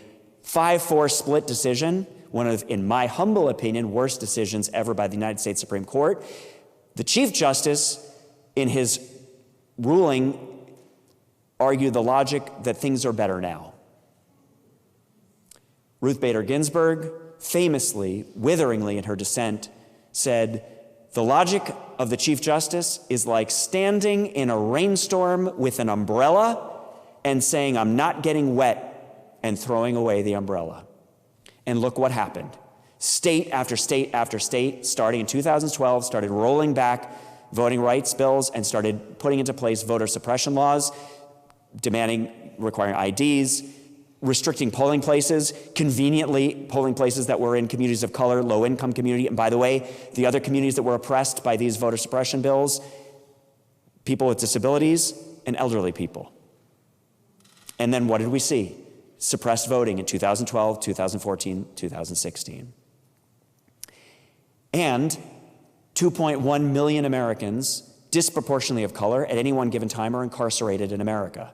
5-4 split decision, one of, in my humble opinion, worst decisions ever by the United States Supreme Court, the Chief Justice, in his ruling, argued the logic that things are better now. Ruth Bader Ginsburg, famously, witheringly in her dissent, said, the logic of the Chief Justice is like standing in a rainstorm with an umbrella and saying, I'm not getting wet, and throwing away the umbrella. And look what happened. State after state after state, starting in 2012, started rolling back voting rights bills and started putting into place voter suppression laws, demanding requiring IDs, restricting polling places, conveniently polling places that were in communities of color, low-income community. And by the way, the other communities that were oppressed by these voter suppression bills, people with disabilities and elderly people. And then what did we see? Suppressed voting in 2012, 2014, 2016. And 2.1 million Americans, disproportionately of color, at any one given time are incarcerated in America.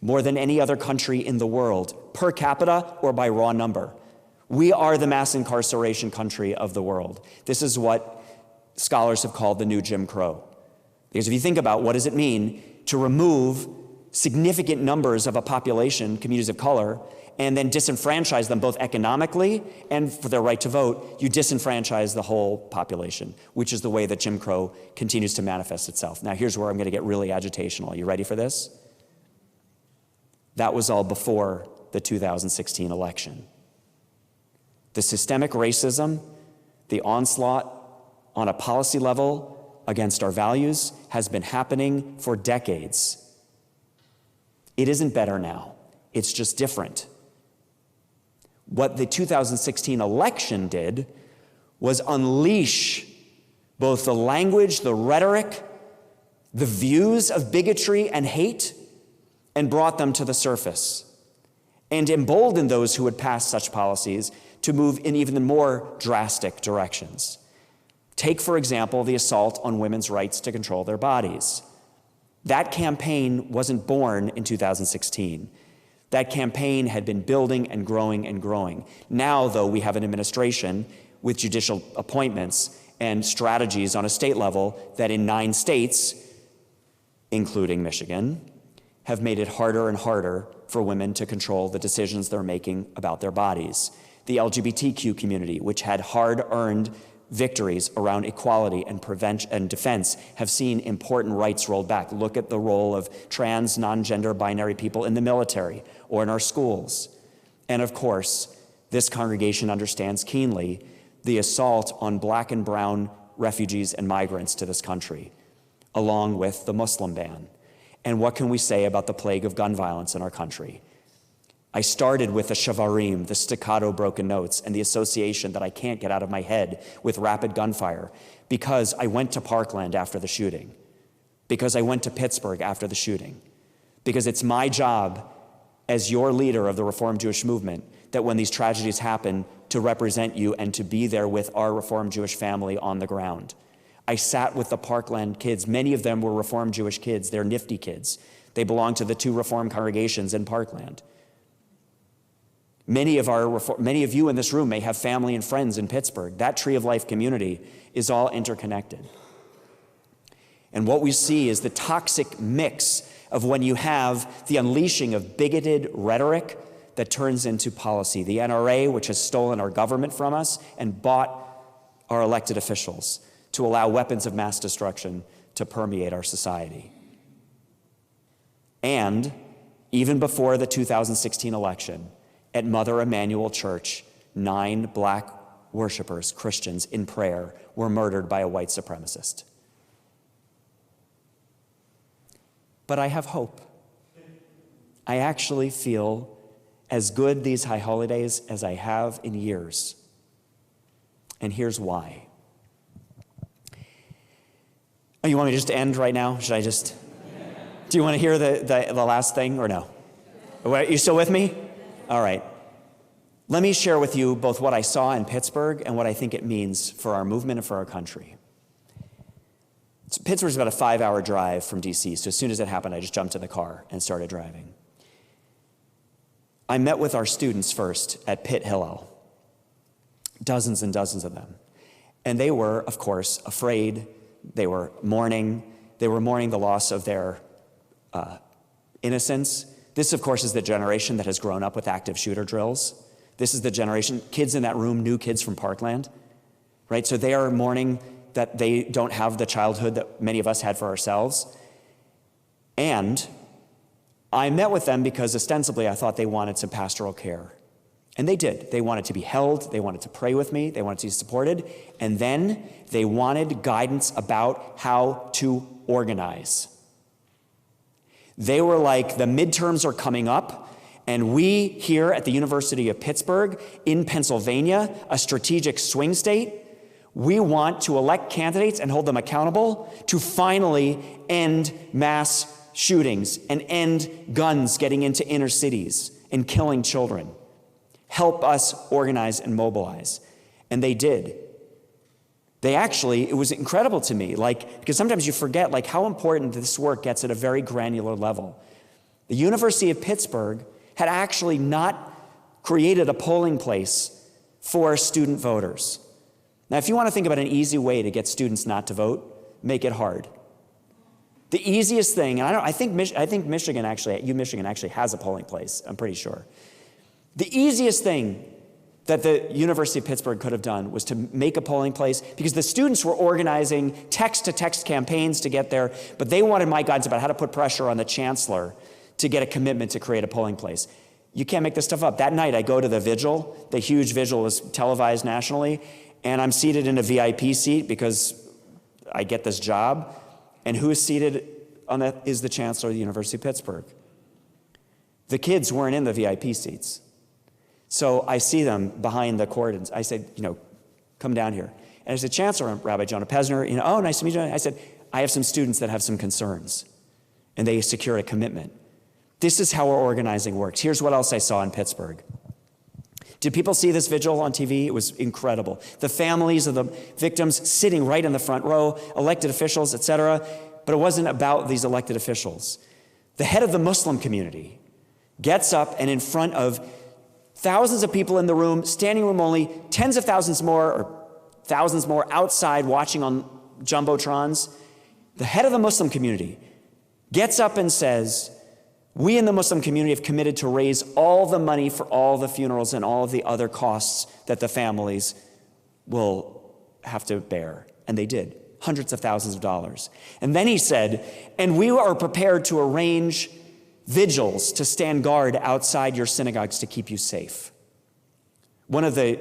More than any other country in the world, per capita or by raw number. We are the mass incarceration country of the world. This is what scholars have called the new Jim Crow. Because if you think about what does it mean to remove significant numbers of a population, communities of color, and then disenfranchise them both economically and for their right to vote, you disenfranchise the whole population, which is the way that Jim Crow continues to manifest itself. Now here's where I'm going to get really agitational. Are you ready for this? That was all before the 2016 election. The systemic racism, the onslaught on a policy level against our values has been happening for decades. It isn't better now. It's just different. What the 2016 election did was unleash both the language, the rhetoric, the views of bigotry and hate, and brought them to the surface, and emboldened those who would pass such policies to move in even more drastic directions. Take, for example, the assault on women's rights to control their bodies. That campaign wasn't born in 2016. That campaign had been building and growing and growing. Now, though, we have an administration with judicial appointments and strategies on a state level that in 9 states, including Michigan, have made it harder and harder for women to control the decisions they're making about their bodies. The LGBTQ community, which had hard-earned victories around equality and prevention and defense, have seen important rights rolled back. Look at the role of trans, non-gender, binary people in the military or in our schools. And of course, this congregation understands keenly the assault on black and brown refugees and migrants to this country, along with the Muslim ban. And what can we say about the plague of gun violence in our country? I started with the shavarim, the staccato broken notes, and the association that I can't get out of my head with rapid gunfire, because I went to Parkland after the shooting, because I went to Pittsburgh after the shooting, because it's my job as your leader of the Reformed Jewish movement that when these tragedies happen, to represent you and to be there with our Reformed Jewish family on the ground. I sat with the Parkland kids. Many of them were Reformed Jewish kids. They're nifty kids. They belong to the 2 Reformed congregations in Parkland. Many of you in this room may have family and friends in Pittsburgh. That Tree of Life community is all interconnected. And what we see is the toxic mix of when you have the unleashing of bigoted rhetoric that turns into policy. The NRA, which has stolen our government from us and bought our elected officials to allow weapons of mass destruction to permeate our society. And even before the 2016 election, at Mother Emanuel Church, 9 black worshipers, Christians, in prayer, were murdered by a white supremacist. But I have hope. I actually feel as good these high holidays as I have in years. And here's why. Oh, you want me just to end right now? Should I just? Do you want to hear the last thing or no? Are you still with me? All right. Let me share with you both what I saw in Pittsburgh and what I think it means for our movement and for our country. Pittsburgh's about a 5-hour drive from DC, so as soon as it happened, I just jumped in the car and started driving. I met with our students first at Pitt Hillel, dozens and dozens of them. And they were, of course, afraid. They were mourning. They were mourning the loss of their innocence. This, of course, is the generation that has grown up with active shooter drills. This is the generation, kids in that room, new kids from Parkland, right? So they are mourning that they don't have the childhood that many of us had for ourselves. And I met with them because ostensibly I thought they wanted some pastoral care. And they did. They wanted to be held. They wanted to pray with me. They wanted to be supported. And then they wanted guidance about how to organize. They were like, the midterms are coming up, and we here at the University of Pittsburgh in Pennsylvania, a strategic swing state, we want to elect candidates and hold them accountable to finally end mass shootings and end guns getting into inner cities and killing children. Help us organize and mobilize. And they did. It was incredible to me, because sometimes you forget how important this work gets at a very granular level. The University of Pittsburgh had actually not created a polling place for student voters. Now, if you want to think about an easy way to get students not to vote, make it hard. The easiest thing, and I think Michigan actually has a polling place, I'm pretty sure. The easiest thing that the University of Pittsburgh could have done was to make a polling place, because the students were organizing text-to-text campaigns to get there, but they wanted my guidance about how to put pressure on the chancellor to get a commitment to create a polling place. You can't make this stuff up. That night I go to the vigil. The huge vigil was televised nationally, and I'm seated in a VIP seat because I get this job. And who is seated on that is the chancellor of the University of Pittsburgh. The kids weren't in the VIP seats. So I see them behind the cordons. I said, come down here. And I said, Chancellor, Rabbi Jonah Pesner, oh, nice to meet you. I said, I have some students that have some concerns. And they secured a commitment. This is how our organizing works. Here's what else I saw in Pittsburgh. Did people see this vigil on TV? It was incredible. The families of the victims sitting right in the front row, elected officials, etc. But it wasn't about these elected officials. The head of the Muslim community gets up and in front of thousands of people in the room, standing room only, tens of thousands more or thousands more outside watching on jumbotrons. The head of the Muslim community gets up and says, we in the Muslim community have committed to raise all the money for all the funerals and all of the other costs that the families will have to bear. And they did, hundreds of thousands of dollars. And then he said, and we are prepared to arrange vigils to stand guard outside your synagogues to keep you safe. One of the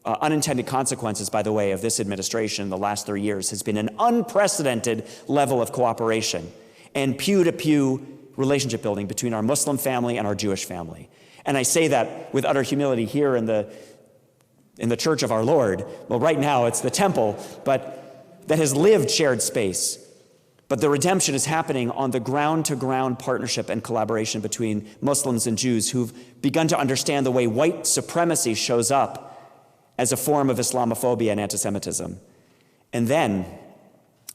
unintended consequences, by the way, of this administration in the last 3 years has been an unprecedented level of cooperation and pew-to-pew relationship building between our Muslim family and our Jewish family. And I say that with utter humility here in the church of our Lord. Well, right now it's the temple, but that has lived shared space. But the redemption is happening on the ground-to-ground partnership and collaboration between Muslims and Jews who've begun to understand the way white supremacy shows up as a form of Islamophobia and anti-Semitism. And then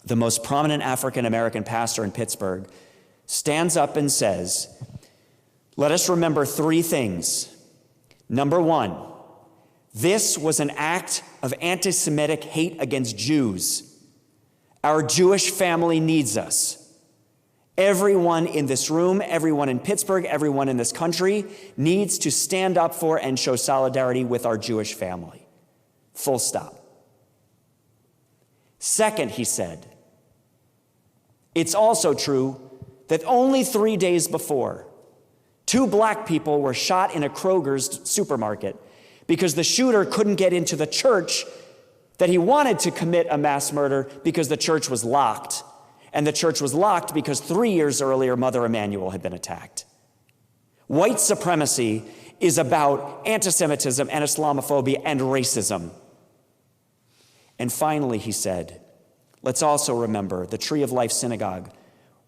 the most prominent African-American pastor in Pittsburgh stands up and says, let us remember 3 things. Number 1, this was an act of anti-Semitic hate against Jews. Our Jewish family needs us. Everyone in this room, everyone in Pittsburgh, everyone in this country needs to stand up for and show solidarity with our Jewish family. Full stop. Second, he said, it's also true that only 3 days before, 2 black people were shot in a Kroger's supermarket because the shooter couldn't get into the church that he wanted to commit a mass murder because the church was locked. And the church was locked because 3 years earlier, Mother Emanuel had been attacked. White supremacy is about anti-Semitism and Islamophobia and racism. And finally, he said, let's also remember the Tree of Life Synagogue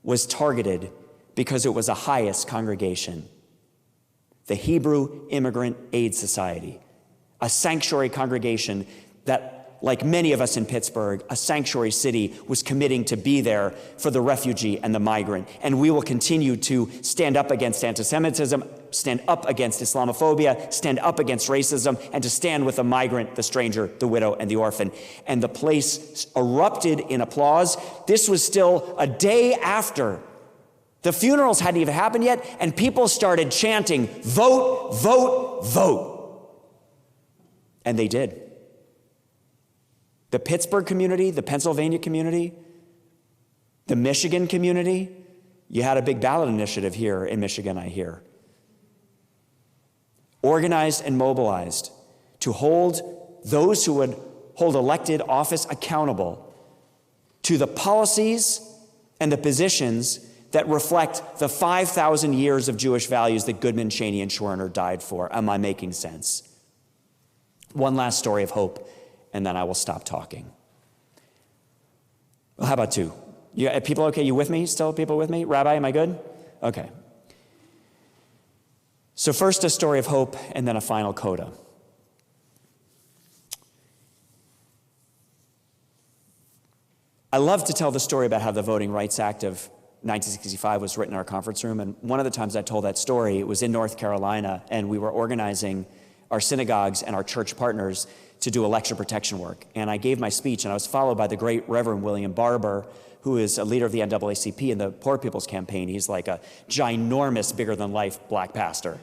was targeted because it was a highest congregation, the Hebrew Immigrant Aid Society, a sanctuary congregation that, like many of us in Pittsburgh, a sanctuary city, was committing to be there for the refugee and the migrant. And we will continue to stand up against anti-Semitism, stand up against Islamophobia, stand up against racism, and to stand with the migrant, the stranger, the widow, and the orphan. And the place erupted in applause. This was still a day after the funerals hadn't even happened yet, and people started chanting, vote, vote, vote. And they did. The Pittsburgh community, the Pennsylvania community, the Michigan community, you had a big ballot initiative here in Michigan, I hear. Organized and mobilized to hold those who would hold elected office accountable to the policies and the positions that reflect the 5,000 years of Jewish values that Goodman, Cheney, and Schwerner died for. Am I making sense? One last story of hope, and then I will stop talking. Well, how about two? People okay? You with me? Still people with me? Rabbi, am I good? Okay. So first a story of hope, and then a final coda. I love to tell the story about how the Voting Rights Act of 1965 was written in our conference room, and one of the times I told that story, it was in North Carolina, and we were organizing our synagogues and our church partners to do election protection work. And I gave my speech, and I was followed by the great Reverend William Barber, who is a leader of the NAACP and the Poor People's Campaign. He's like a ginormous, bigger-than-life black pastor.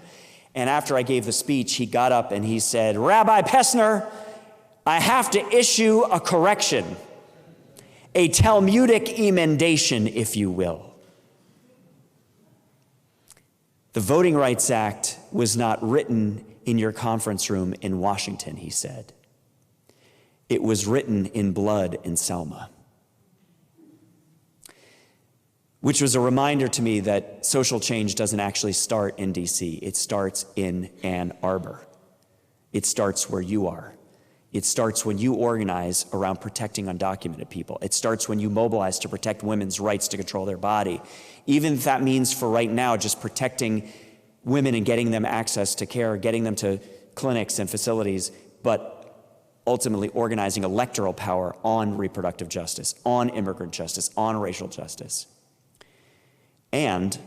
And after I gave the speech, he got up and he said, "Rabbi Pessner, I have to issue a correction. A Talmudic emendation, if you will. The Voting Rights Act was not written in your conference room in Washington," he said. "It was written in blood in Selma." Which was a reminder to me that social change doesn't actually start in DC. It starts in Ann Arbor. It starts where you are. It starts when you organize around protecting undocumented people. It starts when you mobilize to protect women's rights to control their body. Even if that means for right now just protecting women and getting them access to care, getting them to clinics and facilities, but ultimately organizing electoral power on reproductive justice, on immigrant justice, on racial justice. And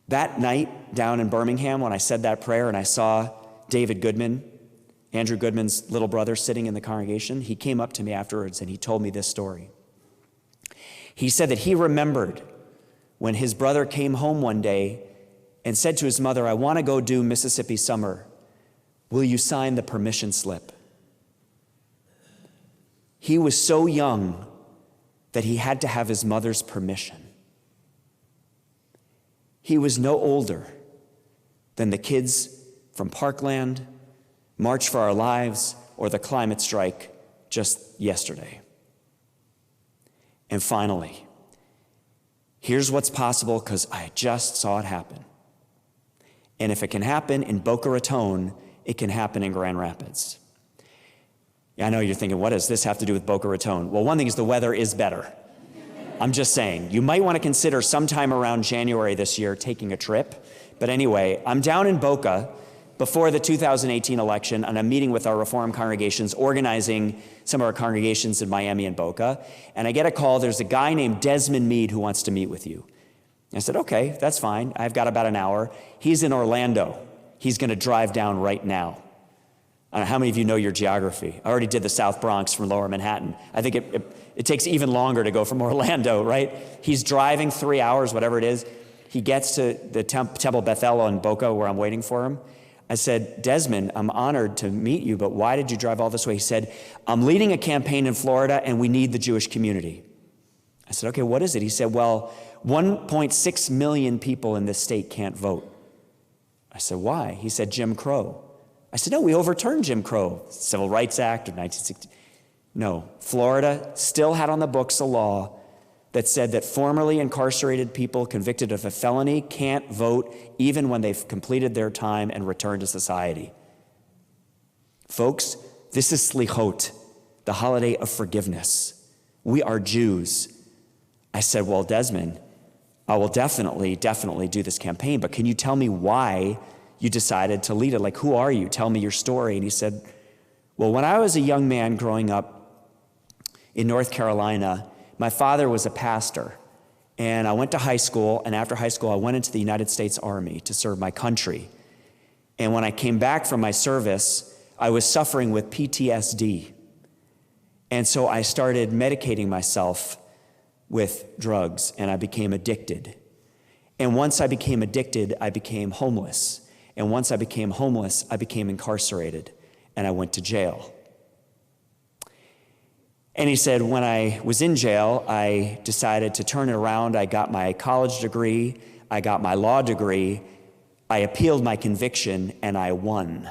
that night down in Birmingham, when I said that prayer and I saw David Goodman, Andrew Goodman's little brother, sitting in the congregation, he came up to me afterwards and he told me this story. He said that he remembered when his brother came home one day and said to his mother, "I want to go do Mississippi Summer. Will you sign the permission slip?" He was so young that he had to have his mother's permission. He was no older than the kids from Parkland, March for Our Lives, or the climate strike just yesterday. And finally, here's what's possible because I just saw it happen. And if it can happen in Boca Raton, it can happen in Grand Rapids. Yeah, I know you're thinking, what does this have to do with Boca Raton? Well, one thing is the weather is better. I'm just saying, you might want to consider sometime around January this year taking a trip. But anyway, I'm down in Boca before the 2018 election, and I'm meeting with our Reform congregations, organizing some of our congregations in Miami and Boca. And I get a call, there's a guy named Desmond Meade who wants to meet with you. I said, okay, that's fine. I've got about an hour. He's in Orlando. He's going to drive down right now. I don't know how many of you know your geography. I already did the South Bronx from Lower Manhattan. I think it takes even longer to go from Orlando, right? He's driving 3 hours, whatever it is. He gets to the Temple Bethel in Boca where I'm waiting for him. I said, Desmond, I'm honored to meet you, but why did you drive all this way? He said, I'm leading a campaign in Florida and we need the Jewish community. I said, okay, what is it? He said, well, 1.6 million people in this state can't vote. I said, why? He said, Jim Crow. I said, no, we overturned Jim Crow, Civil Rights Act of 1960. No, Florida still had on the books a law that said that formerly incarcerated people convicted of a felony can't vote even when they've completed their time and returned to society. Folks, this is Slichot, the holiday of forgiveness. We are Jews. I said, well, Desmond, I will definitely do this campaign, but can you tell me why you decided to lead it? Like, who are you? Tell me your story. And he said, well, when I was a young man growing up in North Carolina, my father was a pastor, and I went to high school, and after high school, I went into the United States Army to serve my country. And when I came back from my service, I was suffering with PTSD. And so I started medicating myself with drugs, and I became addicted. And once I became addicted, I became homeless. And once I became homeless, I became incarcerated, and I went to jail. And he said, when I was in jail, I decided to turn it around. I got my college degree, I got my law degree, I appealed my conviction, and I won.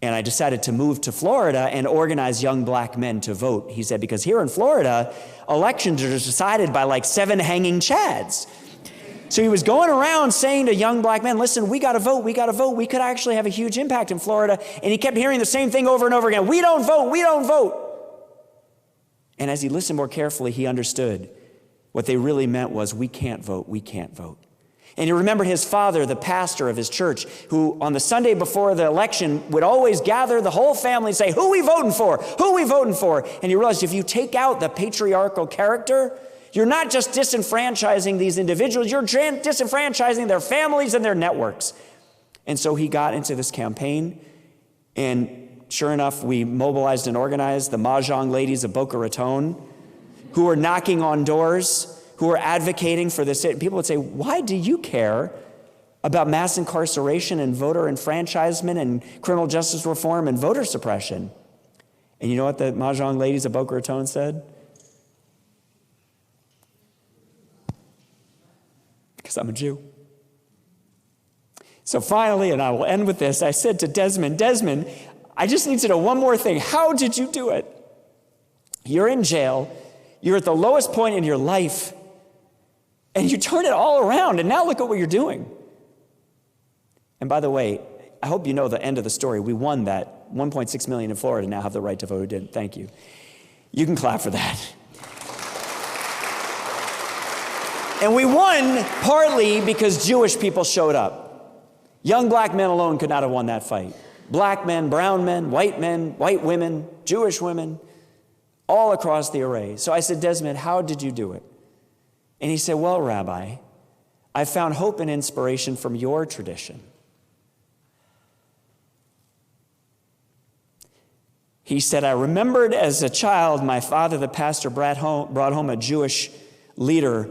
And I decided to move to Florida and organize young black men to vote. He said, because here in Florida, elections are decided by like 7 hanging chads. So he was going around saying to young black men, listen, we got to vote, we got to vote. We could actually have a huge impact in Florida. And he kept hearing the same thing over and over again. We don't vote, we don't vote. And as he listened more carefully, he understood what they really meant was, we can't vote, we can't vote. And he remembered his father, the pastor of his church, who on the Sunday before the election would always gather the whole family and say, who are we voting for? Who are we voting for? And he realized if you take out the patriarchal character, you're not just disenfranchising these individuals, you're disenfranchising their families and their networks. And so he got into this campaign, and sure enough, we mobilized and organized the Mahjong ladies of Boca Raton, who were knocking on doors, who were advocating for this. People would say, why do you care about mass incarceration and voter enfranchisement and criminal justice reform and voter suppression? And you know what the Mahjong ladies of Boca Raton said? Because I'm a Jew. So finally, and I will end with this, I said to Desmond, I just need to know one more thing. How did you do it? You're in jail. You're at the lowest point in your life. And you turn it all around, and now look at what you're doing. And by the way, I hope you know the end of the story. We won that. 1.6 million in Florida now have the right to vote who did. Thank you. You can clap for that. And we won partly because Jewish people showed up. Young black men alone could not have won that fight. Black men, brown men, white women, Jewish women, all across the array. So I said, Desmond, how did you do it? And he said, well, Rabbi, I found hope and inspiration from your tradition. He said, I remembered as a child, my father, the pastor, brought home a Jewish leader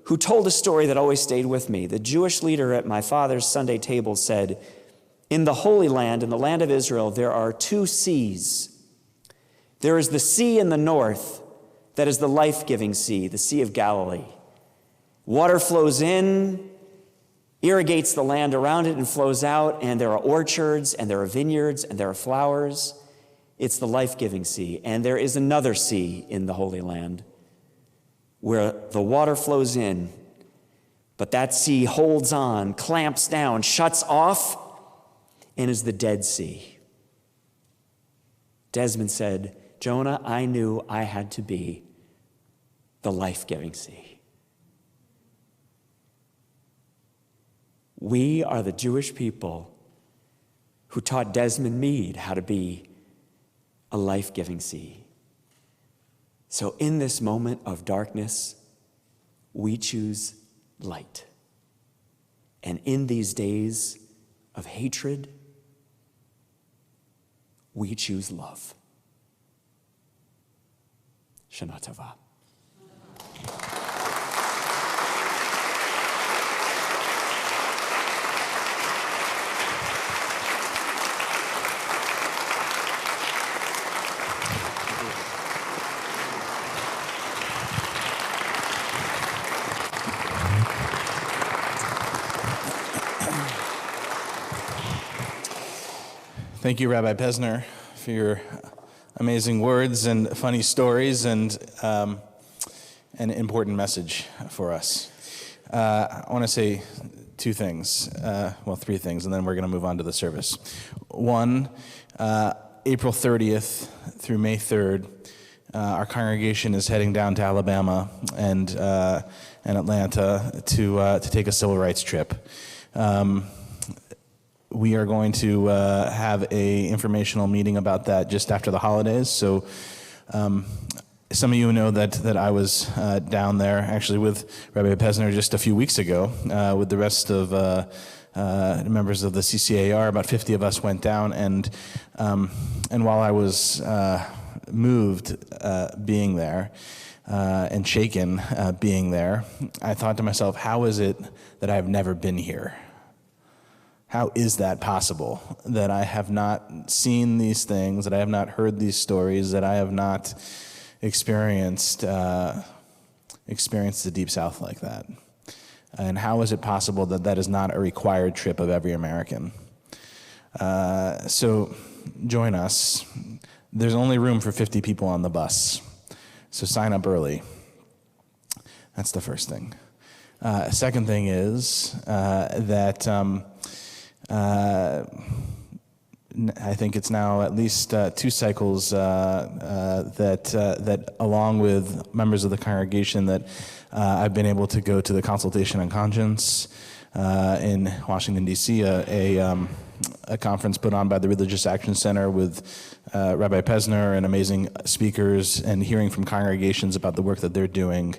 who told a story that always stayed with me. The Jewish leader at my father's Sunday table said, in the Holy Land, in the land of Israel, there are 2 seas. There is the sea in the north that is the life-giving sea, the Sea of Galilee. Water flows in, irrigates the land around it, and flows out, and there are orchards, and there are vineyards, and there are flowers. It's the life-giving sea. And there is another sea in the Holy Land where the water flows in, but that sea holds on, clamps down, shuts off, and is the Dead Sea. Desmond said, Jonah, I knew I had to be the life-giving sea. We are the Jewish people who taught Desmond Meade how to be a life-giving sea. So in this moment of darkness, we choose light. And in these days of hatred, we choose love. Shana Tova. Thank you, Rabbi Pesner, for your amazing words and funny stories and an important message for us. I want to say 2 things, 3 things, and then we're going to move on to the service. One, April 30th through May 3rd, our congregation is heading down to Alabama and Atlanta to take a civil rights trip. We are going to have a informational meeting about that just after the holidays. So some of you know that I was down there actually with Rabbi Pesner just a few weeks ago with the rest of members of the CCAR. About 50 of us went down, and while I was moved being there and shaken being there, I thought to myself, how is it that I have never been here? How is that possible, that I have not seen these things, that I have not heard these stories, that I have not experienced the Deep South like that? And how is it possible that that is not a required trip of every American? So join us, there's only room for 50 people on the bus. So sign up early. That's the first thing. Second thing is that I think it's now at least 2 cycles that along with members of the congregation that I've been able to go to the Consultation on Conscience in Washington, D.C., a conference put on by the Religious Action Center with Rabbi Pesner and amazing speakers, and hearing from congregations about the work that they're doing.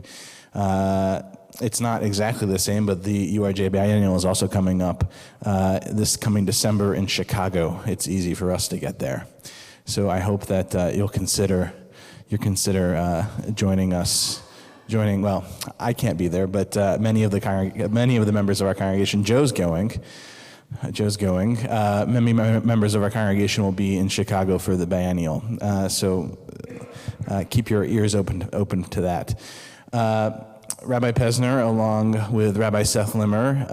It's not exactly the same, but the URJ Biennial is also coming up this coming December in Chicago. It's easy for us to get there. So I hope that you'll consider joining us. Well, I can't be there, but many of the members of our congregation, Joe's going. Many members of our congregation will be in Chicago for the biennial. So keep your ears open to that. Rabbi Pesner, along with Rabbi Seth Limmer,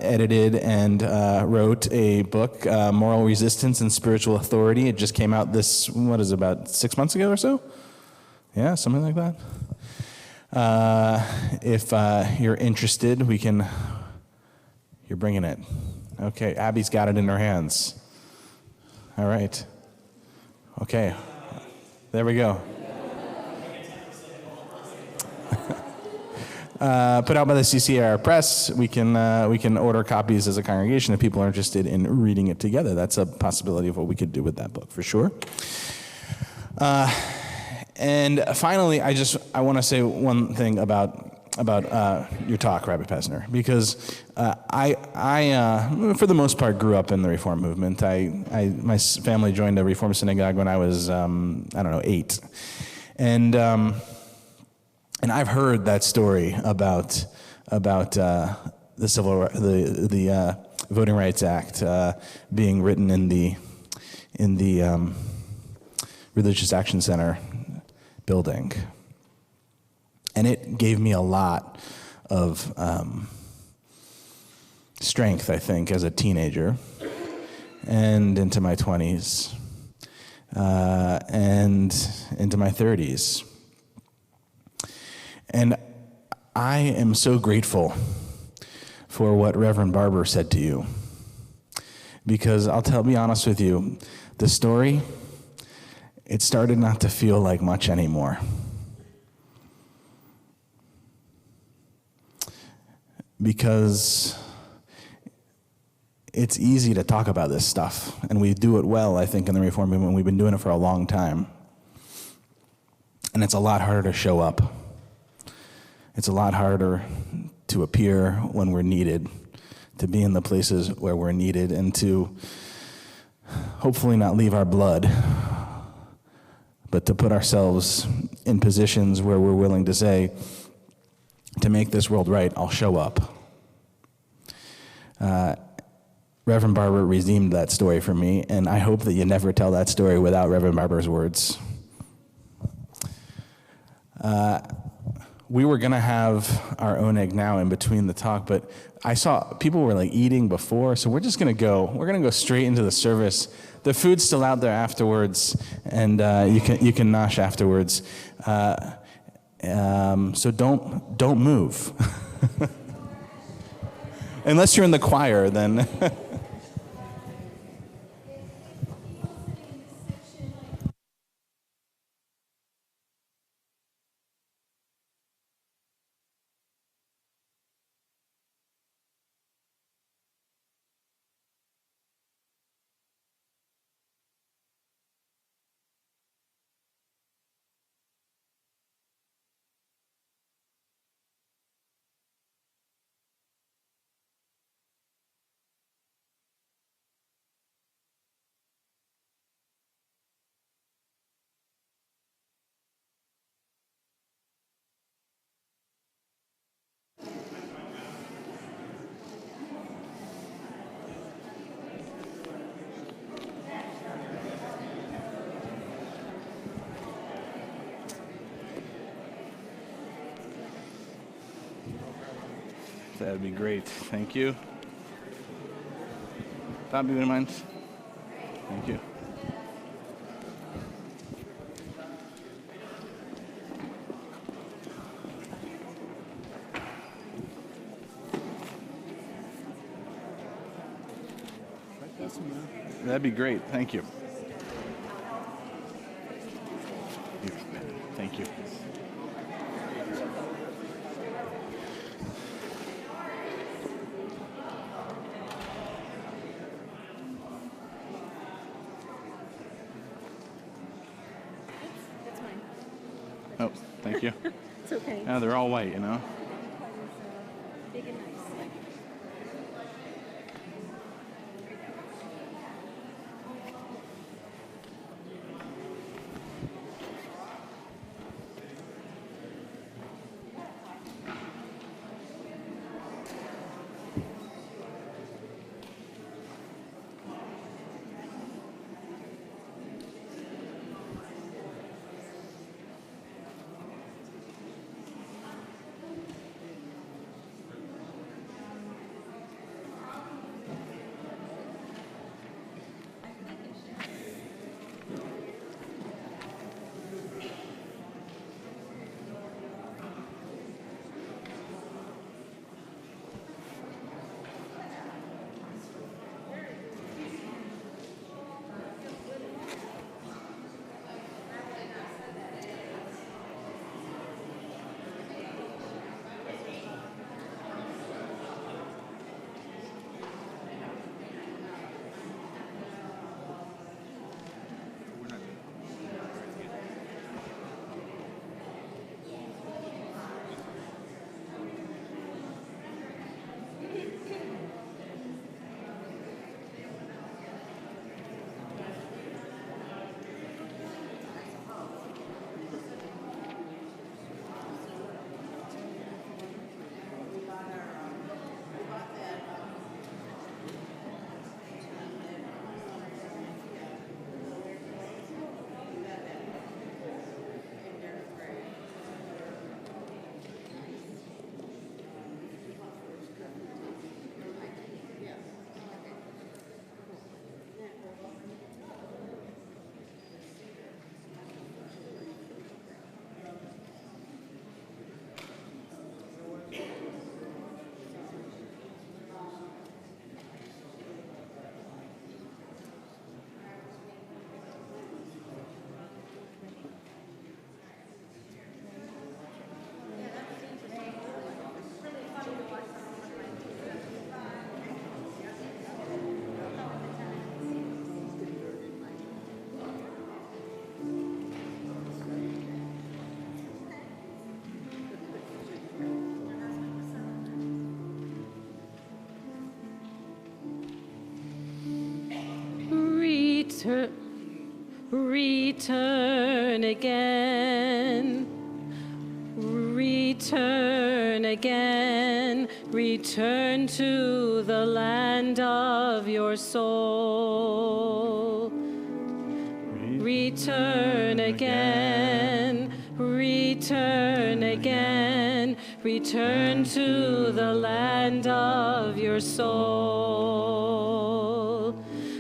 edited and wrote a book, Moral Resistance and Spiritual Authority. It just came out about 6 months ago or so? Yeah, something like that. If you're interested, you're bringing it. Okay, Abby's got it in her hands. All right. Okay, there we go. Put out by the CCAR Press. We can order copies as a congregation if people are interested in reading it together. That's a possibility of what we could do with that book for sure. And finally, I want to say one thing about your talk, Rabbi Pesner, because I for the most part grew up in the Reform movement. My family joined a Reform synagogue when I was 8, and I've heard that story about the Voting Rights Act being written in the Religious Action Center building, and it gave me a lot of strength, I think, as a teenager and into my 20s and into my 30s. And I am so grateful for what Reverend Barber said to you, because I'll be honest with you, the story, it started not to feel like much anymore. Because it's easy to talk about this stuff, and we do it well, I think, in the Reform movement. We've been doing it for a long time. And it's a lot harder to show up. It's a lot harder to appear when we're needed, to be in the places where we're needed, and to hopefully not leave our blood, but to put ourselves in positions where we're willing to say, to make this world right, I'll show up. Reverend Barber redeemed that story for me, and I hope that you never tell that story without Reverend Barber's words. We were going to have our own egg now in between the talk, but I saw people were eating before, so we're just going to go. We're going to go straight into the service. The food's still out there afterwards, and you can nosh afterwards. So don't move. Unless you're in the choir, then. That'd be great. Thank you. Bobby, would you mind? Thank you. That'd be great. Thank you. Thank you. That's mine. Oh, thank you. It's okay. Yeah, they're all white, you know. Big and nice. Return again, return again, return to the land of your soul. Return again, return again, return to the land of your soul.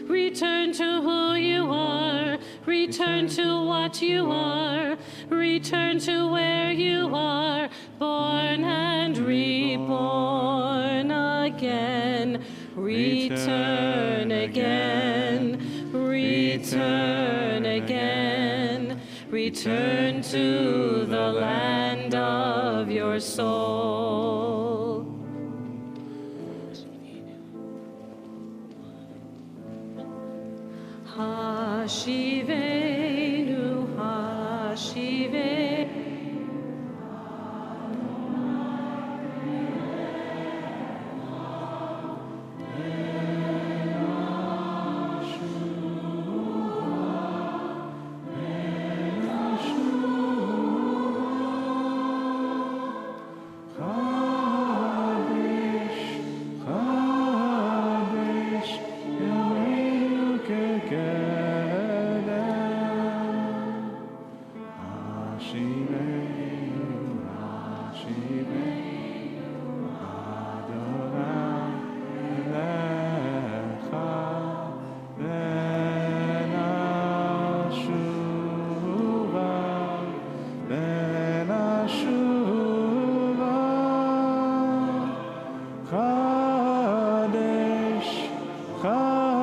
Return to who you are, return to what you are, return to where you are, born and reborn again. Return again, return again, return to the land of your soul. Hashivenu, Hashivenu.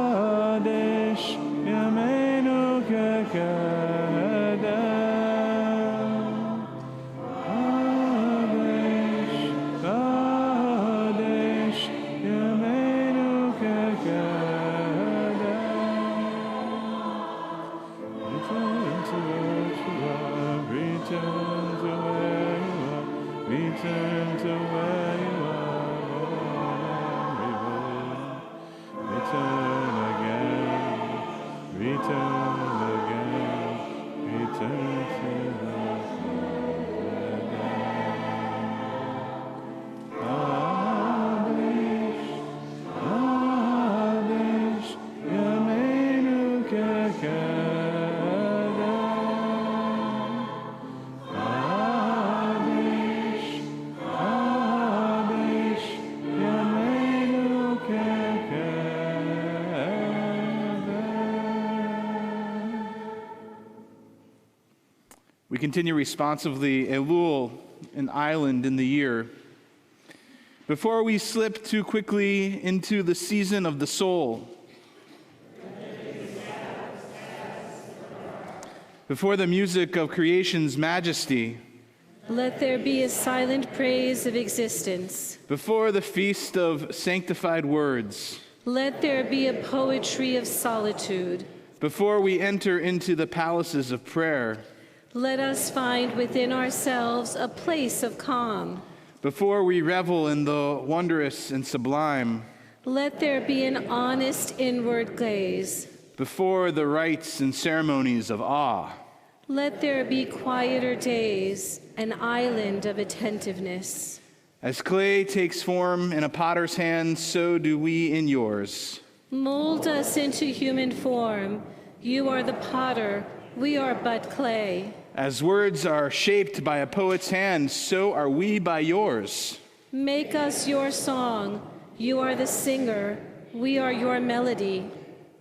Kadesh, return to where you are. Return again, return to the We continue responsively Elul, an island in the year. Before we slip too quickly into the season of the soul, before the music of creation's majesty, Let there be a silent praise of existence. before the feast of sanctified words, Let there be a poetry of solitude. before we enter into the palaces of prayer, Let us find within ourselves a place of calm. before we revel in the wondrous and sublime, Let there be an honest inward gaze. before the rites and ceremonies of awe, Let there be quieter days, an island of attentiveness. as clay takes form in a potter's hand, so do we in yours. Mold us into human form. You are the potter, we are but clay. As words are shaped by a poet's hand, so are we by yours. Make us your song. You are the singer, we are your melody.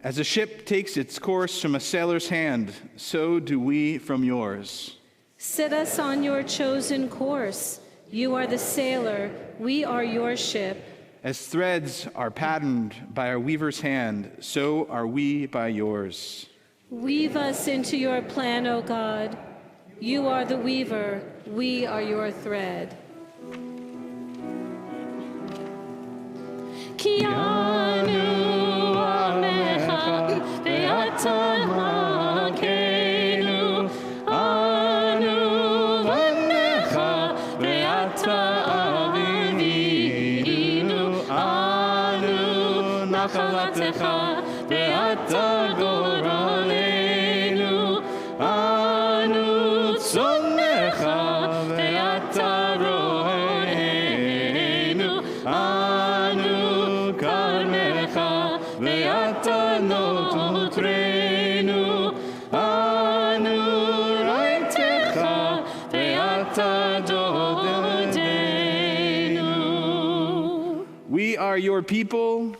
As a ship takes its course from a sailor's hand, so do we from yours. Set us on your chosen course. You are the sailor, we are your ship. As threads are patterned by a weaver's hand, so are we by yours. Weave us into your plan, O God. You are the weaver, we are your thread. Ki anu amecha ve'ata makenu, anu vanecha ve'ata avinu, anu nachalatecha ve'ata goralenu, anu tzonecha ve'ata ro'enu, anu karmecha ve'ata notrenu, anu raitecha ve'ata dodenu. We are your people.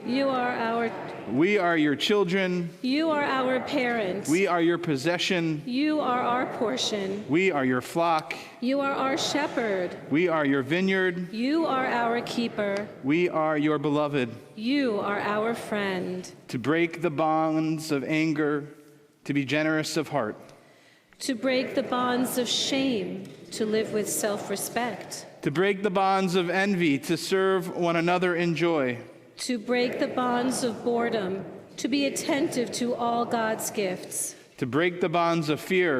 You are our We are your children. You are our parents. We are your possession. You are our portion. We are your flock. You are our shepherd. We are your vineyard. You are our keeper. We are your beloved. You are our friend. To break the bonds of anger, to be generous of heart, To break the bonds of shame, to live with self-respect. to break the bonds of envy, to serve one another in joy, To break the bonds of boredom, to be attentive to all God's gifts. to break the bonds of fear,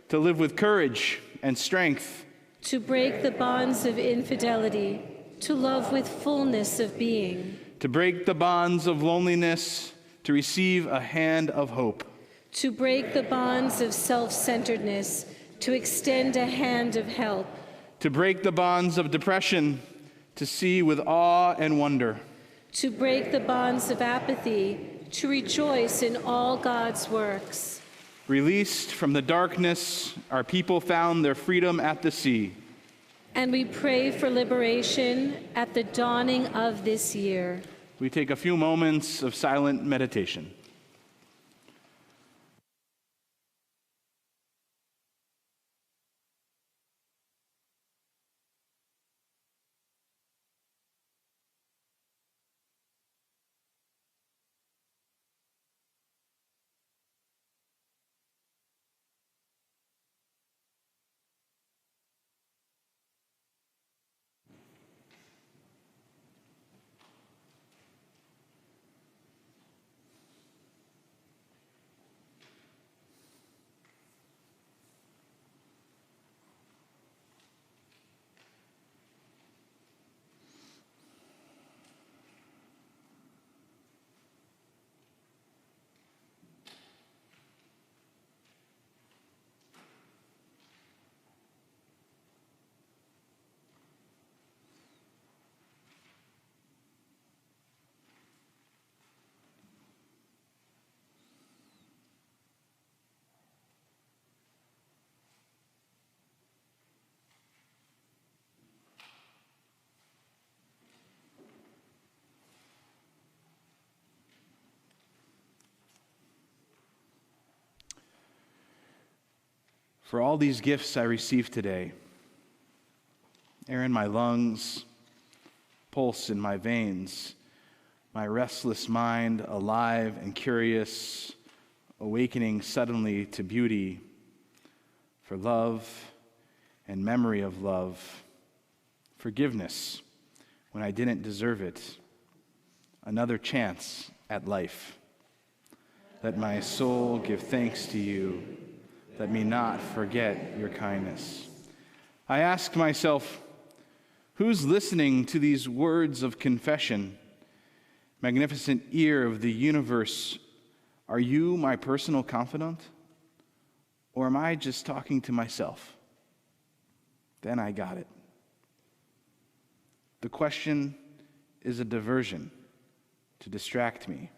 to live with courage and strength, To break the bonds of infidelity, to love with fullness of being. to break the bonds of loneliness, to receive a hand of hope, To break the bonds of self-centeredness, to extend a hand of help. to break the bonds of depression, to see with awe and wonder, To break the bonds of apathy, to rejoice in all God's works. Released from the darkness, our people found their freedom at the sea. And we pray for liberation at the dawning of this year. We take a few moments of silent meditation. for all these gifts I received today. Air in my lungs, pulse in my veins, my restless mind alive and curious, awakening suddenly to beauty, for love and memory of love, forgiveness when I didn't deserve it, another chance at life. Let my soul give thanks to you. Let me not forget your kindness. I ask myself, who's listening to these words of confession? Magnificent ear of the universe, are you my personal confidant? Or am I just talking to myself? Then I got it. The question is a diversion to distract me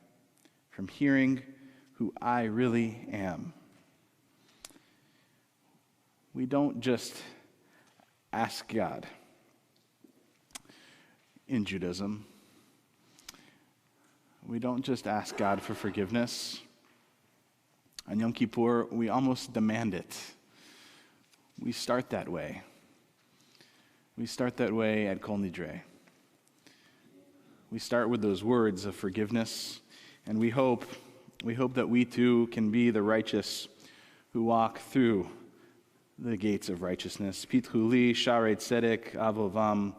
from hearing who I really am. We don't just ask God in Judaism. We don't just ask God for forgiveness. On Yom Kippur, we almost demand it. We start that way. We start that way at Kol Nidre. We start with those words of forgiveness, and we hope that we too can be the righteous who walk through the gates of righteousness. Pitchu li sharei tzedek avovam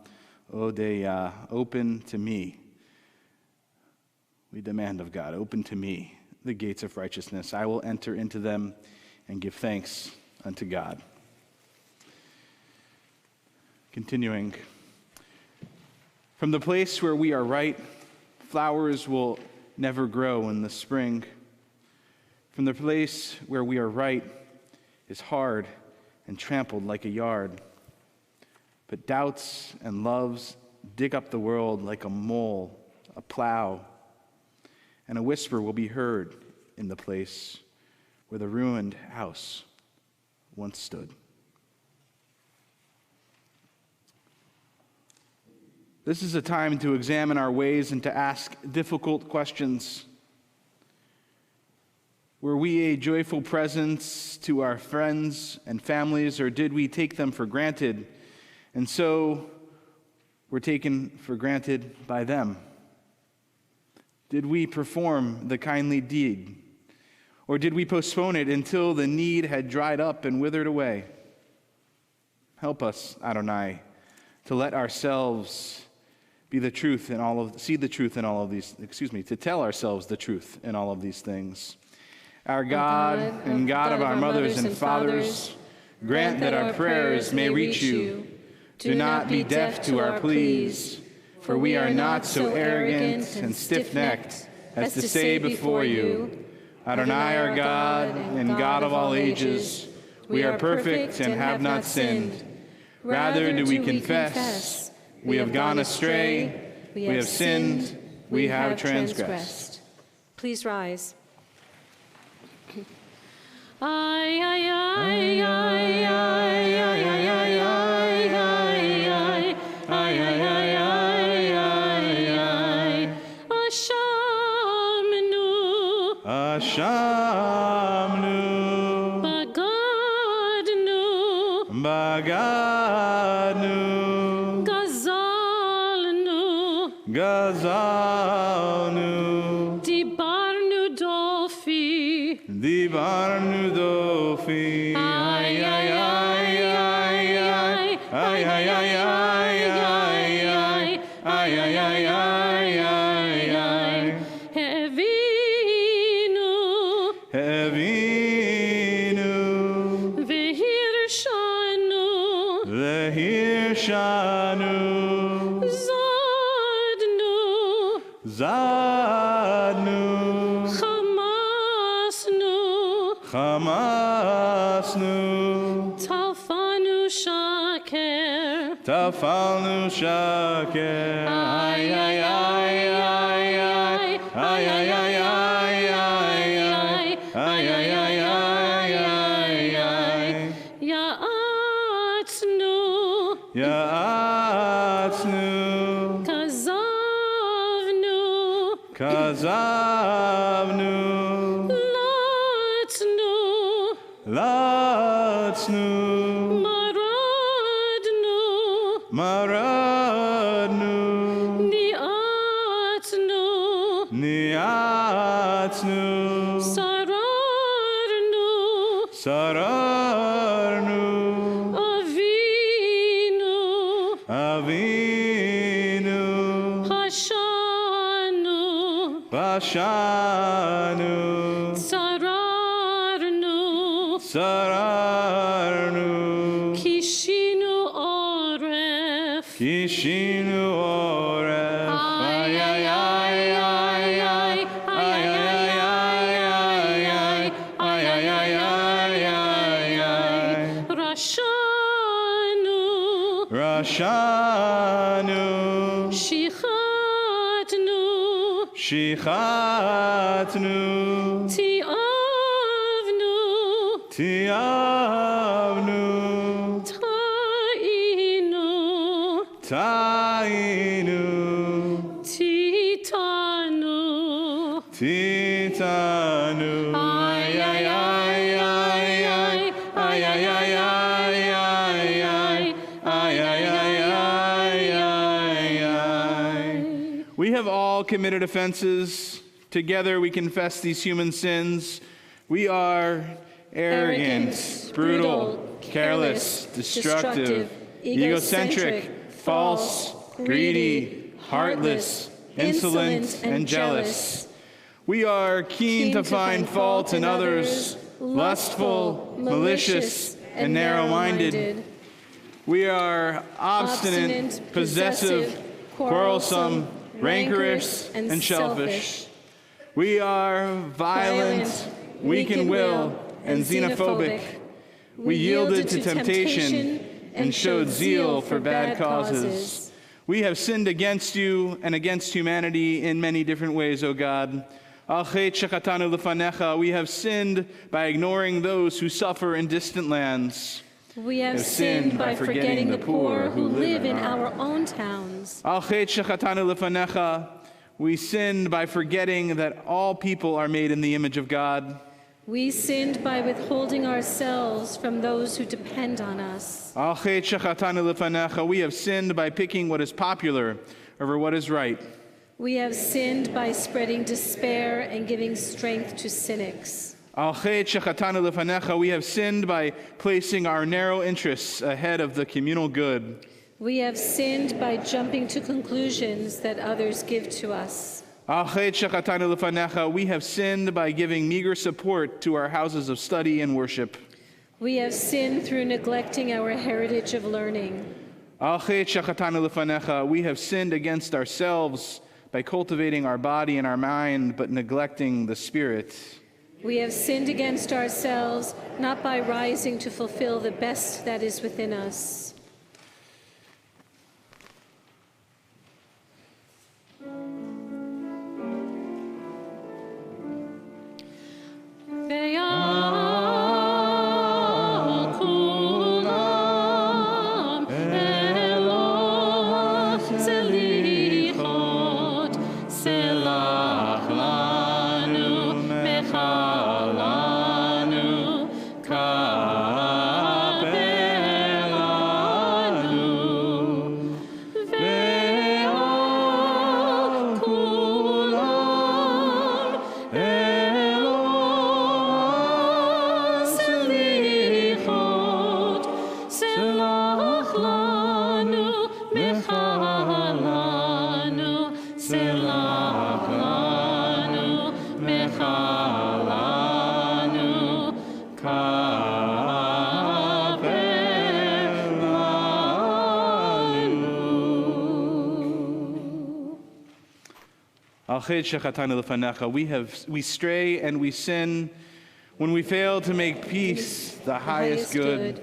odeya. Open to me. We demand of God, open to me the gates of righteousness. I will enter into them and give thanks unto God. Continuing, from the place where we are right, flowers will never grow in the spring. From the place where we are right is hard and trampled like a yard. But doubts and loves dig up the world like a mole, a plow, and a whisper will be heard in the place where the ruined house once stood. This is a time to examine our ways and to ask difficult questions. Were we a joyful presence to our friends and families, or did we take them for granted, and so were taken for granted by them? Did we perform the kindly deed, or did we postpone it until the need had dried up and withered away? Help us, Adonai, to let ourselves be the truth in all of, see the truth in all of these, to tell ourselves the truth in all of these things. Our God and God of our mothers and fathers, grant that our prayers may reach you. Do not be deaf to our pleas, for we are not so arrogant and stiff-necked as to say before you, Adonai our God and God of all ages, we are perfect and have not sinned. Rather do we confess, we have gone astray, we have sinned, we have transgressed. Please rise. Ay, ay, ay, ay, ay, ay, ay, ay, ay, ay, ay, ay, ay, Ashamnu, Ashamnu, Bagadnu, Bagadnu, Gazalnu, Gazalnu, Dibarnu Dolfi, Dibarnu Dofi, ay, ay, ay, ay, ay, ay, ay, ay, ay, ay, ay, Hevinu, Hevinu, Vehirshanu, Vehirshanu, Zadnu, Zadnu, Hamasnu, Hamasnu, Talfanu Shaker, Tafalnu Shaker, ay, ay, ay, ay, ay, ay, ay, ay, ay, ay, ay, Ya'atnu, Ya'atznu, Kazavnu, Kazavnu, Latnu, Latnu, Maradnu, Niatnu, Sararnu, Avinu, Pashanu, Sararnu, Kishinu Oref. Kishinu Oref, ay, ay, ay, ay, ay, ay, ay, ay, ay, ay, ay, Rashanu, Rashanu, Shichatnu, Shichatnu, Tiavnu, Tiavnu, Tainu, Tainu, Titanu, Titanu, ay, ay, ay, ay, ay, ay, ay, ay, ay, ay. We have all committed offenses. Together we confess these human sins. We are arrogant, brutal, careless, destructive, egocentric, false, greedy, heartless, insolent, and jealous. We are keen to find fault in others, lustful, malicious, and narrow-minded. We are obstinate, possessive, quarrelsome, rancorous, and selfish. We are violent, weak in will, and xenophobic. We yielded to temptation and showed zeal for bad causes. We have sinned against you and against humanity in many different ways, O God. We have sinned by ignoring those who suffer in distant lands. We have sinned by forgetting the poor who live in our own towns. We sinned by forgetting that all people are made in the image of God. We sinned by withholding ourselves from those who depend on us. We have sinned by picking what is popular over what is right. We have sinned by spreading despair and giving strength to cynics. We have sinned by placing our narrow interests ahead of the communal good. We have sinned by jumping to conclusions that others give to us. We have sinned by giving meager support to our houses of study and worship. We have sinned through neglecting our heritage of learning. We have sinned against ourselves by cultivating our body and our mind, but neglecting the spirit. We have sinned against ourselves, not by rising to fulfill the best that is within us. We stray and we sin when we fail to make peace the highest good,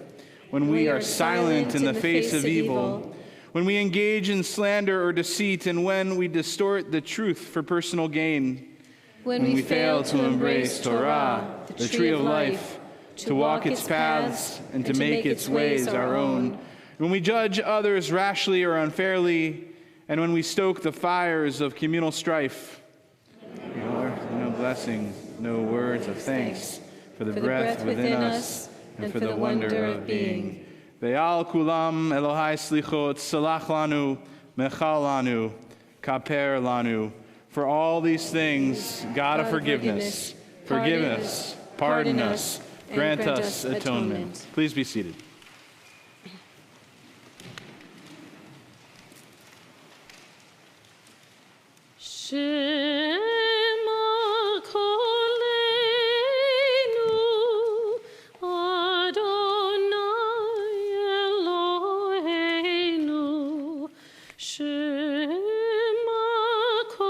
when we are silent in the face of evil, when we engage in slander or deceit, and when we distort the truth for personal gain, when we fail to embrace Torah, the tree of life, to walk its paths and to make its ways our own, when we judge others rashly or unfairly, and when we stoke the fires of communal strife. No blessing, no words of thanks for the breath within us, and for the wonder of being. Ve'al kulam Elohai slichot, salach lanu, mechal lanu, kaper lanu. For all these things, God of forgiveness, forgive us, pardon us, grant us atonement. Please be seated. Shema Kolenu, Adonai Eloheinu. Shema Kolenu,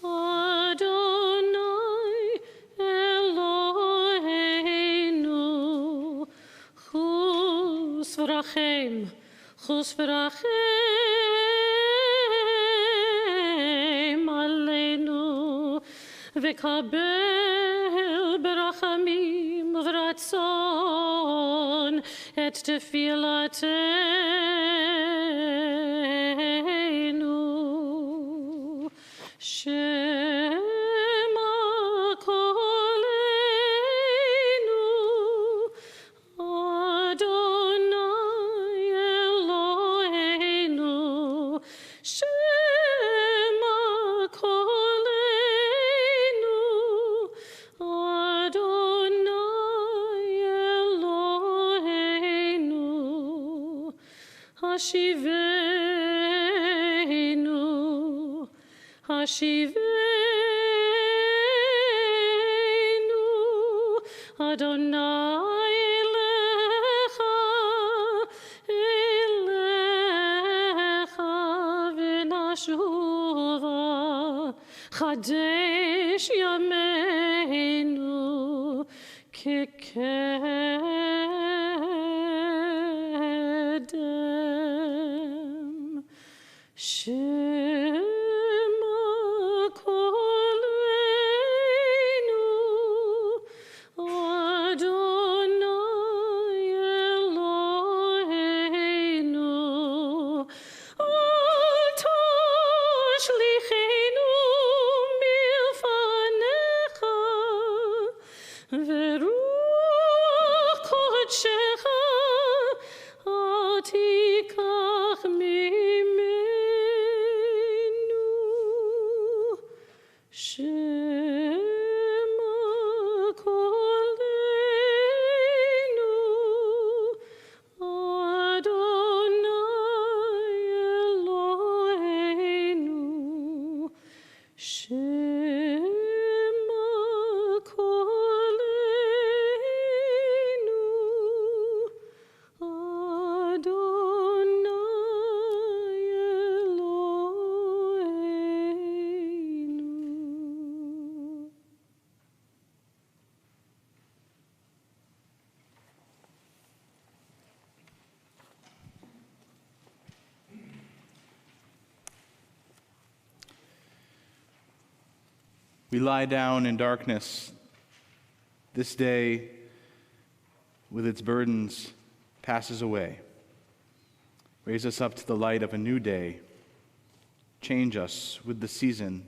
Adonai Eloheinu. Chus v'rachem, chus v'rachem. V'kabel berachamim v'ratzon et tefilateinu. Shema kolenu, Adonai Eloheinu. Shema kolenu, Adonai Eloheinu. Hashivenu, Hashivenu, Adonai Elecha, Elecha v'nashuva, Chadesh yameinu, Kikedem. Shema kolenu, Adonai Eloheinu. Al tashlichenu milfanecha, veruch kodshecha atikach mimenu. Shema kolenu, Adonai Eloheinu. Shema kolenu, Adonai Eloheinu. We lie down in darkness. This day, with its burdens, passes away. Raise us up to the light of a new day. Change us with the season.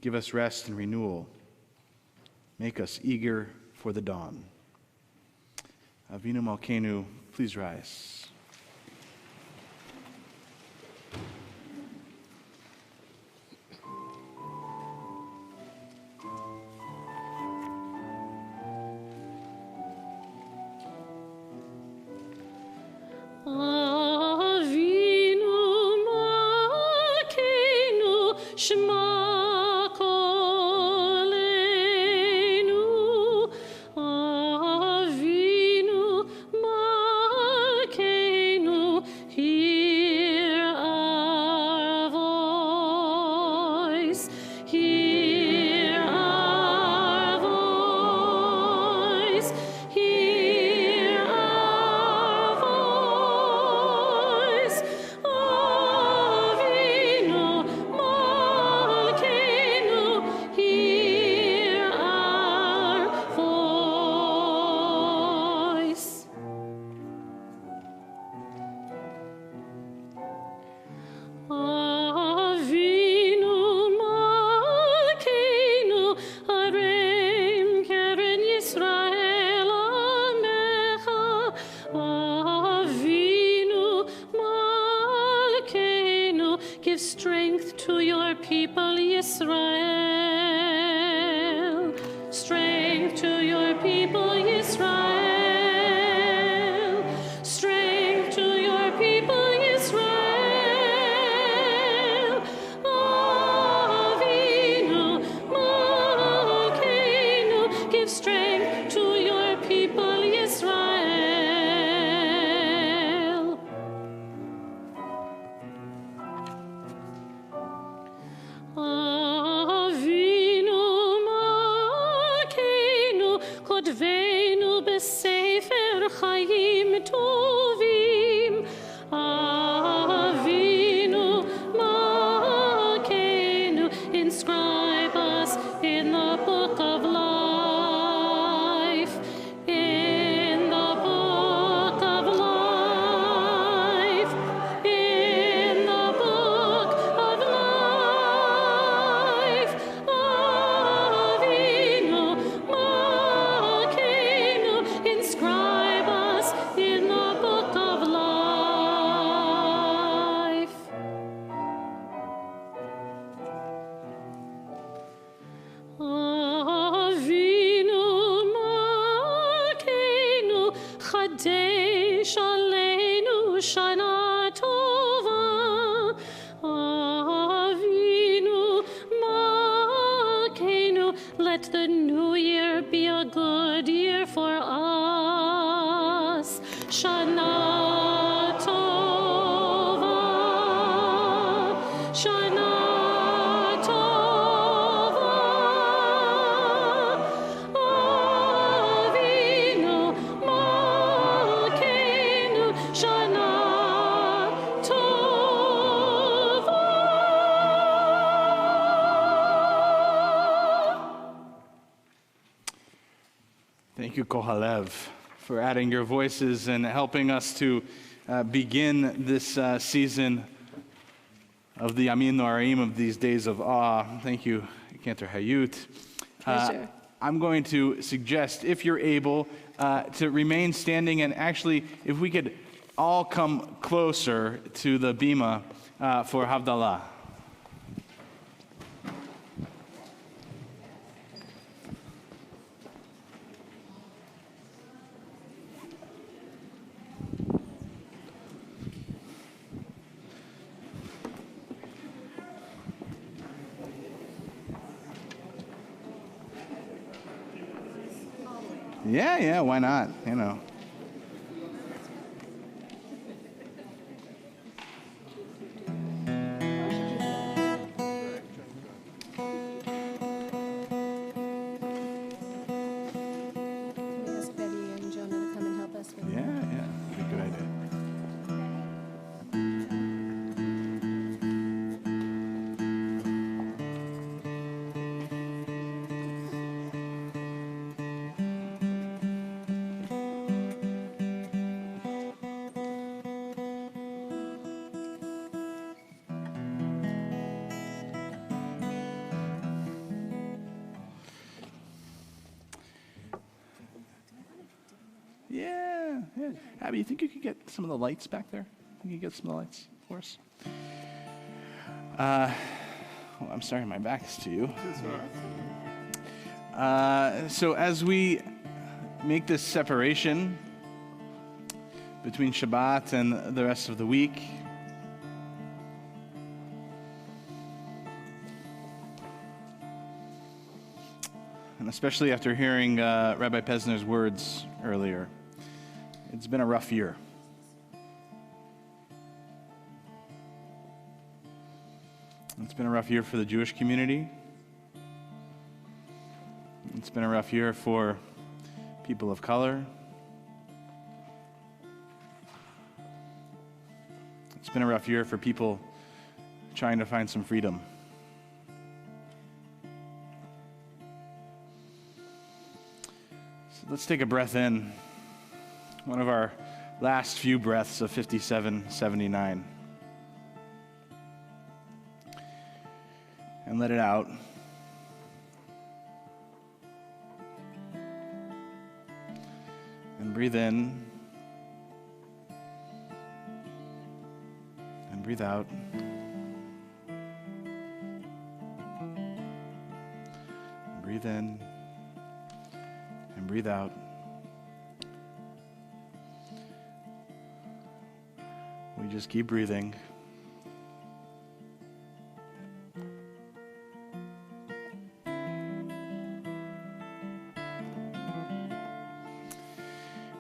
Give us rest and renewal. Make us eager for the dawn. Avinu Malkeinu, please rise. Avinu Malkeinu, Shema kolenu. Avinu Malkeinu. the book of life. In the book of life. In the book of life. Avinu Malkeinu, inscribe us in the book of life. Avinu Malkeinu, Chadesh Aleinu Shana Tova. Avinu Malkeinu, let the new year be a good year for us. Shana Tova. Shana Tova. Avinu Malkeinu, Shana Tova. Thank you, Kohalev, for adding your voices and helping us to begin this season of the Amin Noarim, of these days of awe. Thank you, Cantor Hayut. Pleasure. I'm going to suggest, if you're able, to remain standing, and actually, if we could all come closer to the bima for Havdalah. Yeah, why not? You know. Can we ask Betty and Jonah to come and help us with Yeah, that'd be a good idea. Yeah. Abby, you think you could get some of the lights back there? Can you get some of the lights for us? Well, I'm sorry, my back is to you. So as we make this separation between Shabbat and the rest of the week, and especially after hearing Rabbi Pesner's words earlier, it's been a rough year. It's been a rough year for the Jewish community. It's been a rough year for people of color. It's been a rough year for people trying to find some freedom. So let's take a breath in. One of our last few breaths of 5779. And let it out. And breathe in. And breathe out. And breathe in. And breathe out. We just keep breathing.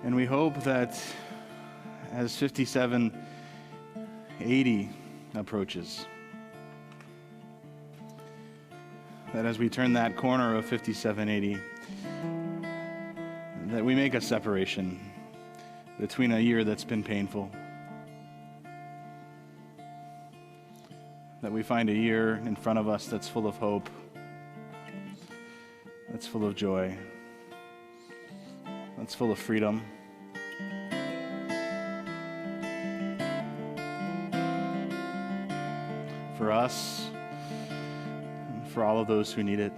And we hope that as 5780 approaches, that as we turn that corner of 5780, that we make a separation between a year that's been painful, that we find a year in front of us that's full of hope, that's full of joy, that's full of freedom. For us, and for all of those who need it.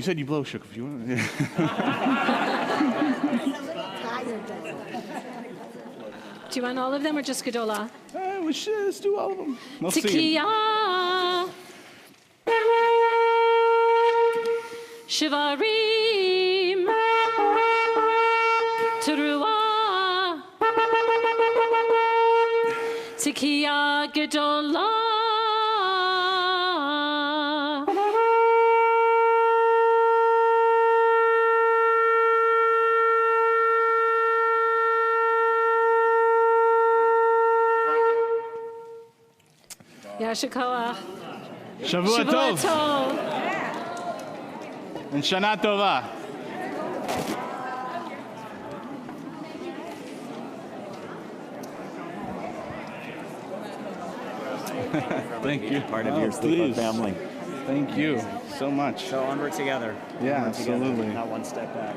You said you blow shook if you want. Do you want all of them or just Gedola? Let's do all of them. We'll see. Tkiya. Shivarim. Teruah. Tkiya Gedola. Yashikoah. Shavua Tov. Tov. And Shana Tova. Thank you. Part of your Sleepy family. Thank you so much. So onward together. Yeah, Onward together, absolutely. not one step back.